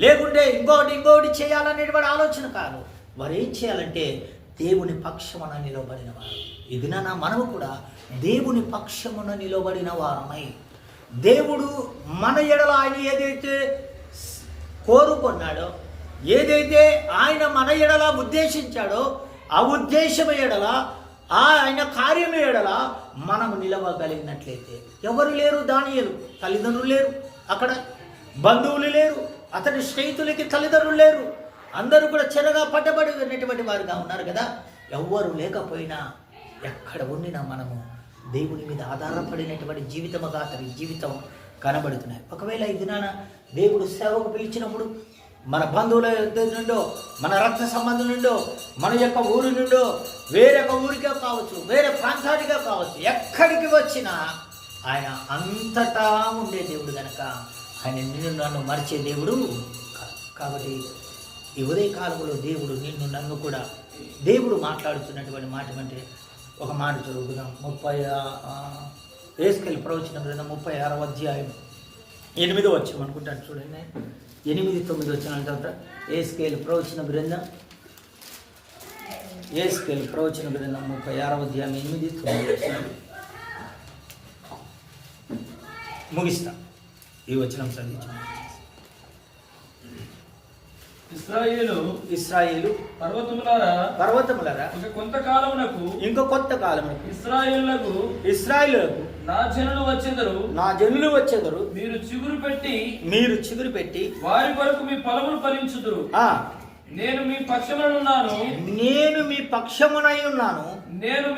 లేకుంటే ఇంకోటి చేయాలనేటువంటి ఆలోచన కాదు. వారు ఏం చేయాలంటే దేవుని పక్షమున నిలబడిన వారు. ఇది నా మనము కూడా దేవుని పక్షమున నిలబడిన వారమై దేవుడు మన ఎడల ఆయన ఏదైతే కోరుకున్నాడో, ఏదైతే ఆయన మన ఎడల ఉద్దేశించాడో ఆ ఉద్దేశం ఎడల ఆయన కార్యం ఎడల మనము నిలవగలిగినట్లయితే ఎవరు లేరు. దానియేలు తల్లిదండ్రులు లేరు, అక్కడ బంధువులు లేరు, అతని స్నేహితులకి తల్లిదండ్రులు లేరు, అందరూ కూడా చెరగా పట్టబడి ఉన్నటువంటి వారుగా ఉన్నారు కదా. ఎవ్వరు లేకపోయినా ఎక్కడ ఉండినా మనము దేవుని మీద ఆధారపడినటువంటి జీవితముగా అతని జీవితం కనబడుతున్నాయి. ఒకవేళ ఈ దినాన దేవుడు సేవకు పిలిచినప్పుడు మన బంధువుల నుండో, మన రక్త సంబంధం నుండో, మన యొక్క ఊరి నుండో, వేరొక ఊరికే కావచ్చు, వేరే ప్రాంతానికే కావచ్చు, ఎక్కడికి వచ్చినా ఆయన అంతటా ఉండే దేవుడు కనుక ఆయన నిన్ను నన్ను మరిచే దేవుడు కాదు. కాబట్టి ఈ ఉదయకాలంలో దేవుడు నిన్ను నన్ను కూడా దేవుడు మాట్లాడుతున్నటువంటి మాట అంటే ఒక మాట చదువుకుందాం. యేసెకేలు ప్రవచన గ్రంథం 36వ అధ్యాయం 8వ వచనం అనుకుంటాను. చూడండి 8-9 వచనాల తర్వాత యేసెకేలు ప్రవచన గ్రంథం 36వ అధ్యాయం 8-9 వచనాలు ముగిస్తా. ఈ వచనం చదివించాను. ఇశ్రాయేలు పర్వతములారా ఇంక కొంత కాలమునకు ఇశ్రాయేలులకు నా జనులు వచ్చెదరు. మీరు చిగురు పెట్టి వారి కొరకు మీ ఫలములు ఫలించుదురు. నేను మీ పక్షముననున్నాను. నేను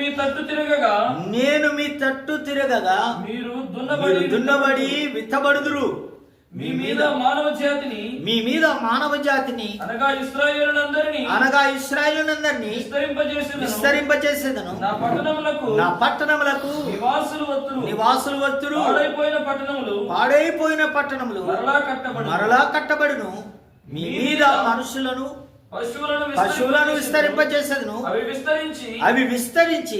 మీ తట్టు తిరగగా మీరు దున్నబడి విత్తబడుదురు. మీ మీద మానవ జాతిని అనగా ఇశ్రాయేలునందరినీ విస్తరింపజేసేదను. నా పట్టణములకు నివాసులు వత్తురు. పాడైపోయిన పట్టణములు మరలా కట్టబడును. మీ మీద మనుషులను పశువులను విస్తరింపజేసేదను. అవి విస్తరించి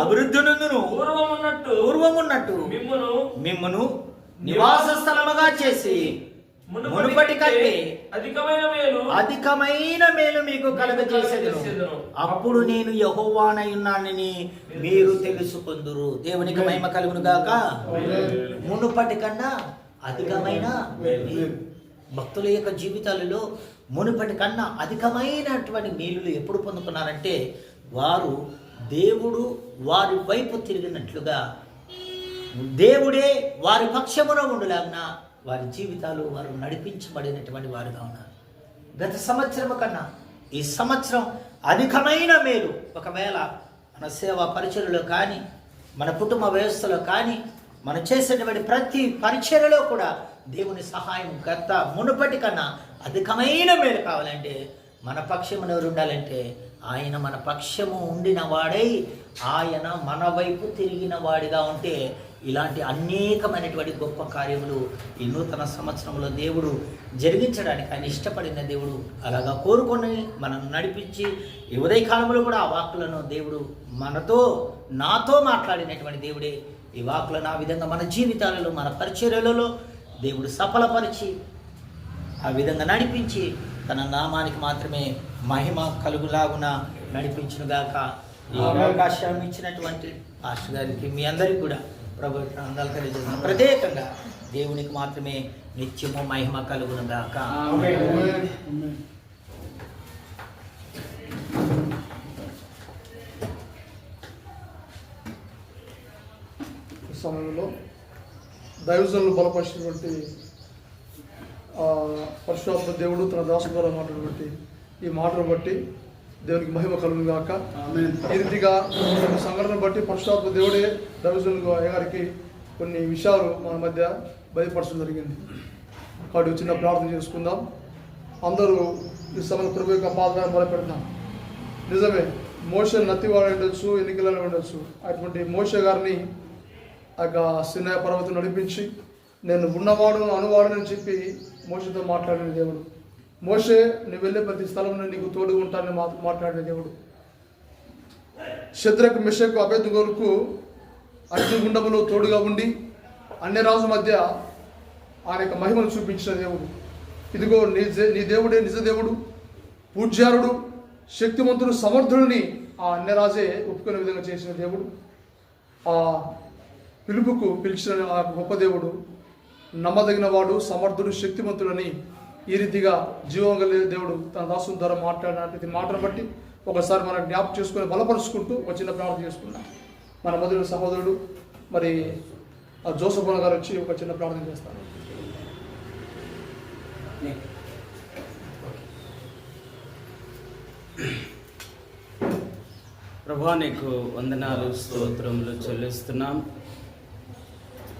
అభివృద్ధి నందును పూర్వమున్నట్టు మిమ్మును నివాస స్థలముగా చేసి మునుపటి కంటే అధికమైన మేలు మీకు కలుగజేసేదను. అప్పుడు నేను యెహోవానై ఉన్నానని మీరు తెలుసుకొందురు. దేవునికి మహిమ కలుగును గాక. మునుపటి కన్నా అధికమైన భక్తుల యొక్క జీవితాలలో మునుపటి కన్నా అధికమైనటువంటి మేలులు ఎప్పుడు పొందుకున్నారంటే వారు దేవుడు వారి వైపు తిరిగినట్లుగా, దేవుడే వారి పక్షమున ఉండులాగిన వారి జీవితాలు వారు నడిపించబడినటువంటి వారుగా ఉన్నారు. గత సంవత్సరం కన్నా ఈ సంవత్సరం అధికమైన మేలు. ఒకవేళ మన సేవా పరిచర్యలో కానీ, మన కుటుంబ వ్యవస్థలో కానీ, మనం చేసేటువంటి ప్రతి పరిచర్యలో కూడా దేవుని సహాయం గత మునుపటి కన్నా అధికమైన మేలు కావాలంటే మన పక్షమున ఎవరు ఉండాలంటే ఆయన మన పక్షము ఉండిన వాడై ఆయన మన వైపు తిరిగిన వాడిగా ఉంటే ఇలాంటి అనేకమైనటువంటి గొప్ప కార్యములు ఈ నూతన సంవత్సరంలో దేవుడు జరిగించడానికి ఆయన ఇష్టపడిన దేవుడు అలాగా కోరుకొని మనం నడిపించి ఈ ఉదయకాలంలో కూడా ఆ వాక్కులను దేవుడు నాతో మాట్లాడినటువంటి దేవుడే. ఈ వాక్కులను ఆ విధంగా మన జీవితాలలో మన పరిచర్యలలో దేవుడు సఫలపరిచి ఆ విధంగా నడిపించి తన నామానికి మాత్రమే మహిమ కలుగులాగున నడిపించునుగాక. ఈ అవకాశం ఇచ్చినటువంటి పాస్టర్ గారికి మీ అందరికీ కూడా ప్రభుత్వం అందాలు తెలియజేస్తున్నాం. ప్రత్యేకంగా దేవునికి మాత్రమే నిత్యము మహిమ కలుగునుగాక. సమయంలో దైవజనులు బలపరిచినటువంటి పరిశుద్ధాత్మ దేవుడు తన దాసు ద్వారా మాట్లాడినటువంటి ఈ మాటను బట్టి దేవునికి మహిమ కలుగును గాక. ఈ రీతిగా సంఘటన బట్టి పరిశుద్ధాత్మ దేవుడే దైవజనులు అయ్యగారికి కొన్ని విషయాలు మన మధ్య బయలుపరచడం జరిగింది. కాబట్టి చిన్న ప్రార్థన చేసుకుందాం. అందరూ ఈ సమయంలో ప్రభు యొక్క పాదాలను మొదలుపెడతాం. నిజమే, మోషే నత్తివాడు ఉండొచ్చు, ఎన్నికలలో ఉండొచ్చు. అటువంటి మోషే గారిని ఆ యొక్క సినాయ పర్వతం నడిపించి నేను ఉన్నవాడు అనువాడునని చెప్పి మోషేతో మాట్లాడిన దేవుడు. మోషే నువ్వు వెళ్ళే ప్రతి స్థలంలో నీకు తోడు ఉంటానని మాట్లాడిన దేవుడు. షద్రకు మెషకు అబేద్నెగోలకు అగ్నిగుండములో తోడుగా ఉండి అన్య రాజు మధ్య ఆయన యొక్క మహిమను చూపించిన దేవుడు. ఇదిగో నీ దేవుడే నిజ దేవుడు, పూజ్యారుడు, శక్తిమంతుడు, సమర్థుడిని ఆ అన్యరాజే ఒప్పుకునే విధంగా చేసిన దేవుడు. ఆ పిలుపుకు పిలిచిన ఆ గొప్ప దేవుడు నమ్మదగిన వాడు, సమర్థుడు, శక్తిమంతుడని ఈ రీతిగా జీవం కలిగిన దేవుడు తన దాసుని ద్వారా మాట్లాడిన ప్రతి మాటను బట్టి ఒకసారి మనం జ్ఞాపకం చేసుకుని బలపరుచుకుంటూ ఒక చిన్న ప్రార్థన చేసుకున్నాం. మన మొదటి సహోదరుడు మరి జోసఫ్ గారు వచ్చి ఒక చిన్న ప్రార్థన చేస్తారు. ప్రభా, నీకు వందనాలు, స్తోత్రములు చెల్లిస్తున్నాం.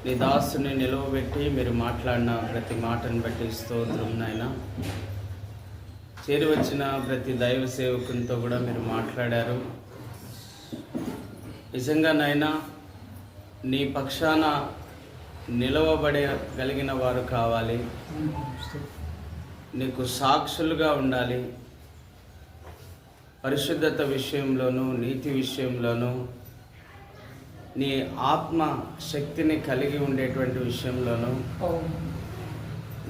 నీ దాసుని నిలవబెట్టి మీరు మాట్లాడిన ప్రతి మాటను బట్టి స్తోత్రం నాయన. చేరి వచ్చిన ప్రతి దైవ సేవకునితో కూడా మీరు మాట్లాడారు. నిజంగా నాయన, నీ పక్షాన నిలవబడగలిగిన వారు కావాలి, నీకు సాక్షులుగా ఉండాలి. పరిశుద్ధత విషయంలోనూ, నీతి విషయంలోనూ, నీ ఆత్మ శక్తిని కలిగి ఉండేటువంటి విషయంలోనూ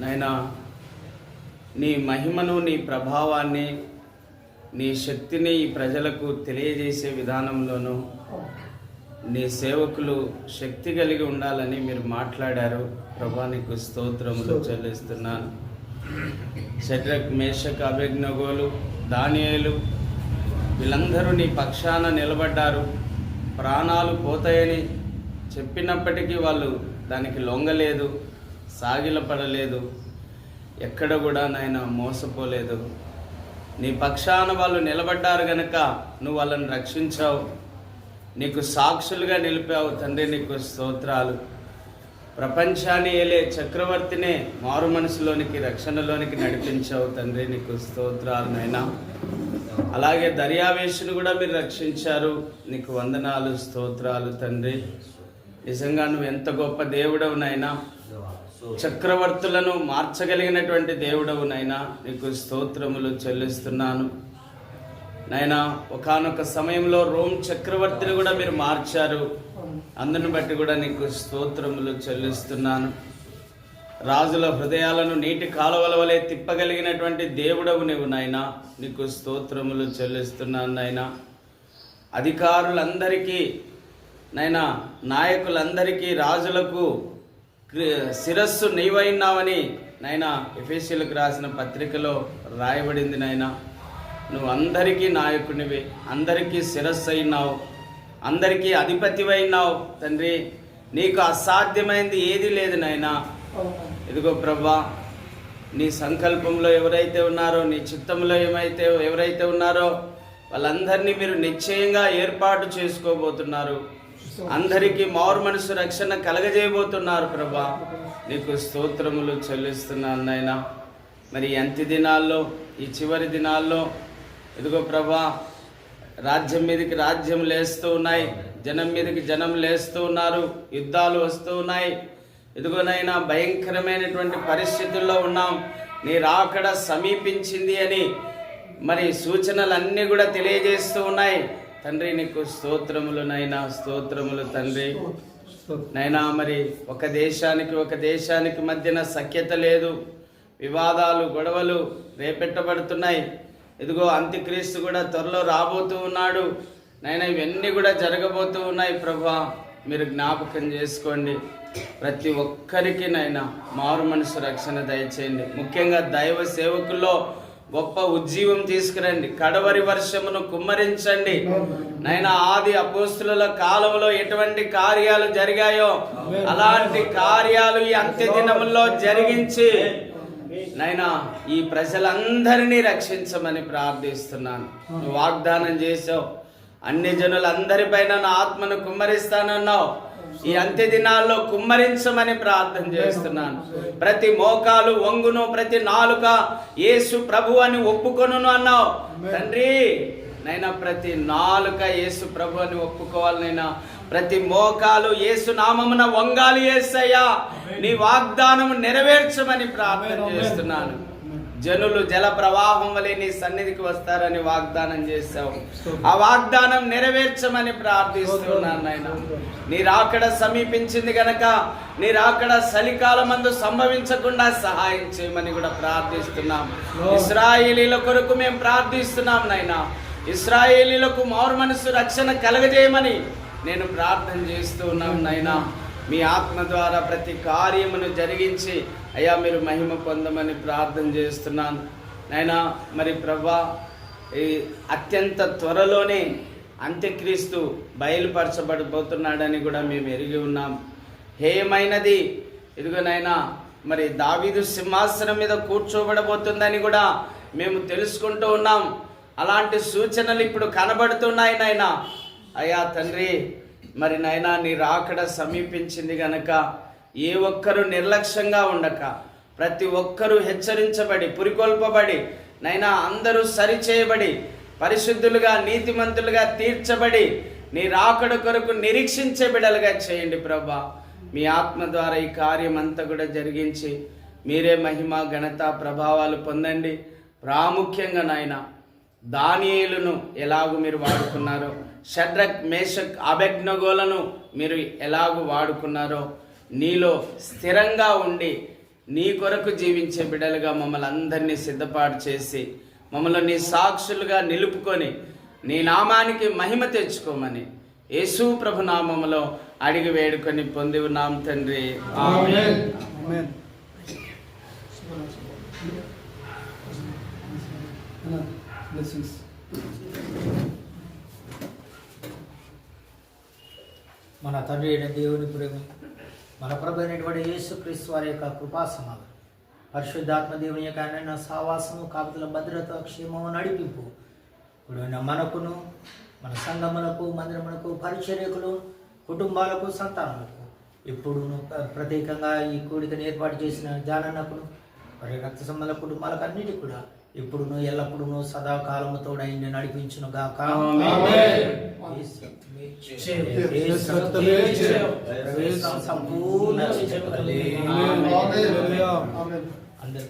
నాయనా, నీ మహిమను, నీ ప్రభావాన్ని, నీ శక్తిని ఈ ప్రజలకు తెలియజేసే విధానంలోనూ నీ సేవకులు శక్తి కలిగి ఉండాలని మీరు మాట్లాడారు. ప్రభా, నీకు స్తోత్రములు చెల్లిస్తున్నాను. షద్రక్, మేషక్, అబేద్నెగోలు, దానియేలు వీళ్ళందరూ నీ పక్షాన నిలబడ్డారు. ప్రాణాలు పోతాయని చెప్పినప్పటికీ వాళ్ళు దానికి లొంగలేదు, సాగిలపడలేదు, ఎక్కడ కూడా నాయన మోసపోలేదు. నీ పక్షాన వాళ్ళు నిలబడ్డారు గనక నువ్వు వాళ్ళని రక్షించావు, నీకు సాక్షులుగా నిలిపావు. తండ్రి, నీకు స్తోత్రాలు. ప్రపంచాన్ని ఏలే చక్రవర్తినే మారు మనసులోనికి, రక్షణలోనికి నడిపించావు. తండ్రి, నీకు స్తోత్రాలు నాయనా. అలాగే దర్యావేషుని కూడా మీరు రక్షించారు. నీకు వందనాలు, స్తోత్రాలు తండ్రి. నిజంగా నువ్వు ఎంత గొప్ప దేవుడవు నాయనా. చక్రవర్తులను మార్చగలిగినటువంటి దేవుడవు నాయనా. నీకు స్తోత్రములు చెల్లిస్తున్నాను నాయనా. ఒకానొక సమయంలో రోమ్ చక్రవర్తిని కూడా మీరు మార్చారు. అందుని బట్టి కూడా నీకు స్తోత్రములు చెల్లిస్తున్నాను. రాజుల హృదయాలను నీటి కాలువల వలె తిప్పగలిగినటువంటి దేవుడవు నువ్వు నాయనా. నీకు స్తోత్రములు చెల్లిస్తున్నాను నాయనా. అధికారులందరికీ నాయనా, నాయకులందరికీ, రాజులకు శిరస్సు నీవైనావని నాయనా ఎఫెసీయులకు రాసిన పత్రికలో రాయబడింది నాయనా. నువ్వు అందరికీ నాయకునివి, అందరికీ శిరస్సు అయినావు, అందరికీ అధిపతివైనావు తండ్రి. నీకు అసాధ్యమైంది ఏది లేదు నాయనా. ఇదిగో ప్రభా, నీ సంకల్పంలో ఎవరైతే ఉన్నారో, నీ చిత్తంలో ఎవరైతే ఉన్నారో వాళ్ళందరినీ మీరు నిశ్చయంగా ఏర్పాటు చేసుకోబోతున్నారు. అందరికీ మారు మనసు రక్షణ కలగజేయబోతున్నారు ప్రభా. నీకు స్తోత్రములు చెల్లిస్తున్నాను నాయనా. మరి అంత్య దినాల్లో, ఈ చివరి దినాల్లో ఇదిగో ప్రభా, రాజ్యం మీదకి రాజ్యం లేస్తూ ఉన్నాయి, జనం మీదకి జనం లేస్తూ ఉన్నారు, యుద్ధాలు వస్తూ ఉన్నాయి. ఇదిగోనైనా భయంకరమైనటువంటి పరిస్థితుల్లో ఉన్నాం. నీ రాకడ సమీపించింది అని మరి సూచనలన్నీ కూడా తెలియజేస్తూ ఉన్నాయి తండ్రి. నీకు స్తోత్రములు నైనా, స్తోత్రములు తండ్రి. నైనా, మరి ఒక దేశానికి మధ్యన సఖ్యత లేదు, వివాదాలు, గొడవలు రేపెట్టబడుతున్నాయి. ఇదిగో అంత్యక్రీస్తు కూడా త్వరలో రాబోతూ ఉన్నాడు నైనా. ఇవన్నీ కూడా జరగబోతూ ఉన్నాయి ప్రభా. మీరు జ్ఞాపకం చేసుకోండి. ప్రతి ఒక్కరికి నైనా మారు మనసు రక్షణ దయచేయండి. ముఖ్యంగా దైవ సేవకుల్లో గొప్ప ఉజ్జీవం తీసుకురండి. కడవరి వర్షమును కుమ్మరించండి నైనా. ఆది అపోస్తుల కాలంలో ఎటువంటి కార్యాలు జరిగాయో అలాంటి కార్యాలు ఈ అంత్య దినముల్లో జరిగించి నైనా ఈ ప్రజలందరినీ రక్షించమని ప్రార్థిస్తున్నాను. నువ్వు వాగ్దానం చేసావు, అన్ని జనులందరిపైన నా ఆత్మను కుమ్మరిస్తానన్నావు. ఈ అంత్య దినాల్లో కుమ్మరించమని ప్రార్థన చేస్తున్నాను. ప్రతి మోకాలు వంగును, ప్రతి నాలుక యేసు ప్రభు అని ఒప్పుకొనును అన్నావు తండ్రి. నైనా ప్రతి నాలుక యేసు ప్రభు అని ఒప్పుకోవాలనైనా, ప్రతి మోకాలు యేసు నామమున వంగాలి. యేసయ్యా, నీ వాగ్దానం నెరవేర్చమని ప్రార్థన చేస్తున్నాను. జనులు జల ప్రవాహం వలె నీ సన్నిధికి వస్తారని వాగ్దానం చేశావు. ఆ వాగ్దానం నెరవేర్చమని ప్రార్థిస్తున్నాను నాయన. నీ రాకడ సమీపించింది గనక నీ రాకడ చలికాలమందు సంభవించకుండా సహాయం చేయమని కూడా ప్రార్థిస్తున్నాం. ఇశ్రాయేలీల కొరకు మేము ప్రార్థిస్తున్నాం నాయన. ఇశ్రాయేలీలకు మారు మనసు రక్షణ కలగజేయమని నేను ప్రార్థన చేస్తూ ఉన్నాను నాయన. మీ ఆత్మ ద్వారా ప్రతి కార్యమును జరిగించి అయ్యా మీరు మహిమ పొందమని ప్రార్థన చేస్తున్నాను నాయనా. మరి ప్రభా, ఈ అత్యంత త్వరలోనే అంత్యక్రీస్తు బయలుపరచబడిపోతున్నాడని కూడా మేము ఎరిగి ఉన్నాం. హేయమైనది ఇదిగో నాయనా, మరి దావీదు సింహాసనం మీద కూర్చోబడబోతుందని కూడా మేము తెలుసుకుంటూ ఉన్నాం. అలాంటి సూచనలు ఇప్పుడు కనబడుతున్నాయి నాయనా. అయ్యా తండ్రి, మరి నాయనా నీ రాకడ సమీపించింది గనక ఏ ఒక్కరు నిర్లక్ష్యంగా ఉండక ప్రతి ఒక్కరూ హెచ్చరించబడి పురికొల్పబడి నైనా అందరూ సరిచేయబడి పరిశుద్ధులుగా నీతిమంతులుగా తీర్చబడి నీ రాకడ కొరకు నిరీక్షించే బిడలుగా చేయండి ప్రభా. మీ ఆత్మ ద్వారా ఈ కార్యం అంతా కూడా జరిగించి మీరే మహిమ ఘనత ప్రభావాలు పొందండి. ప్రాముఖ్యంగా నాయన దానియేలును ఎలాగూ మీరు వాడుకున్నారో, షడ్రక్ మేషక్ అబెద్నెగోలను మీరు ఎలాగూ వాడుకున్నారో, నీలో స్థిరంగా ఉండి నీ కొరకు జీవించే బిడ్డలుగా మమ్మల్ని అందరినీ సిద్ధపాటు చేసి మమ్మల్ని నీ సాక్షులుగా నిలుపుకొని నీ నామానికి మహిమ తెచ్చుకోమని యేసు ప్రభు నామములో అడిగి వేడుకొని పొంది ఉన్నాం తండ్రి. ఆమేన్. ఆమేన్. Blessings. మన తండ్రి అయిన దేవుని ప్రేమ, మన ప్రభు అయినటువంటి యేసుక్రీస్తు వారి యొక్క కృపా సమాధానం, పరిశుద్ధాత్మ దేవుని యొక్క అన్యోన్య సావాసము, కాపుదల భద్రత, క్షేమము, నడిపింపు ఇప్పుడు మనకును మన సంఘములకు, మందిరములకు, పరిచర్యకులు, కుటుంబాలకు, సంతానములకు ఇప్పుడు ప్రత్యేకంగా ఈ కూడికను ఏర్పాటు చేసిన జానన్నకును మరి రక్త సంబంధ కుటుంబాలకు అన్నిటికీ కూడా ఇప్పుడును ఎల్లప్పుడూ సదాకాలముతో ఆయన నడిపించును గాక. సంపూర్ణ అందరూ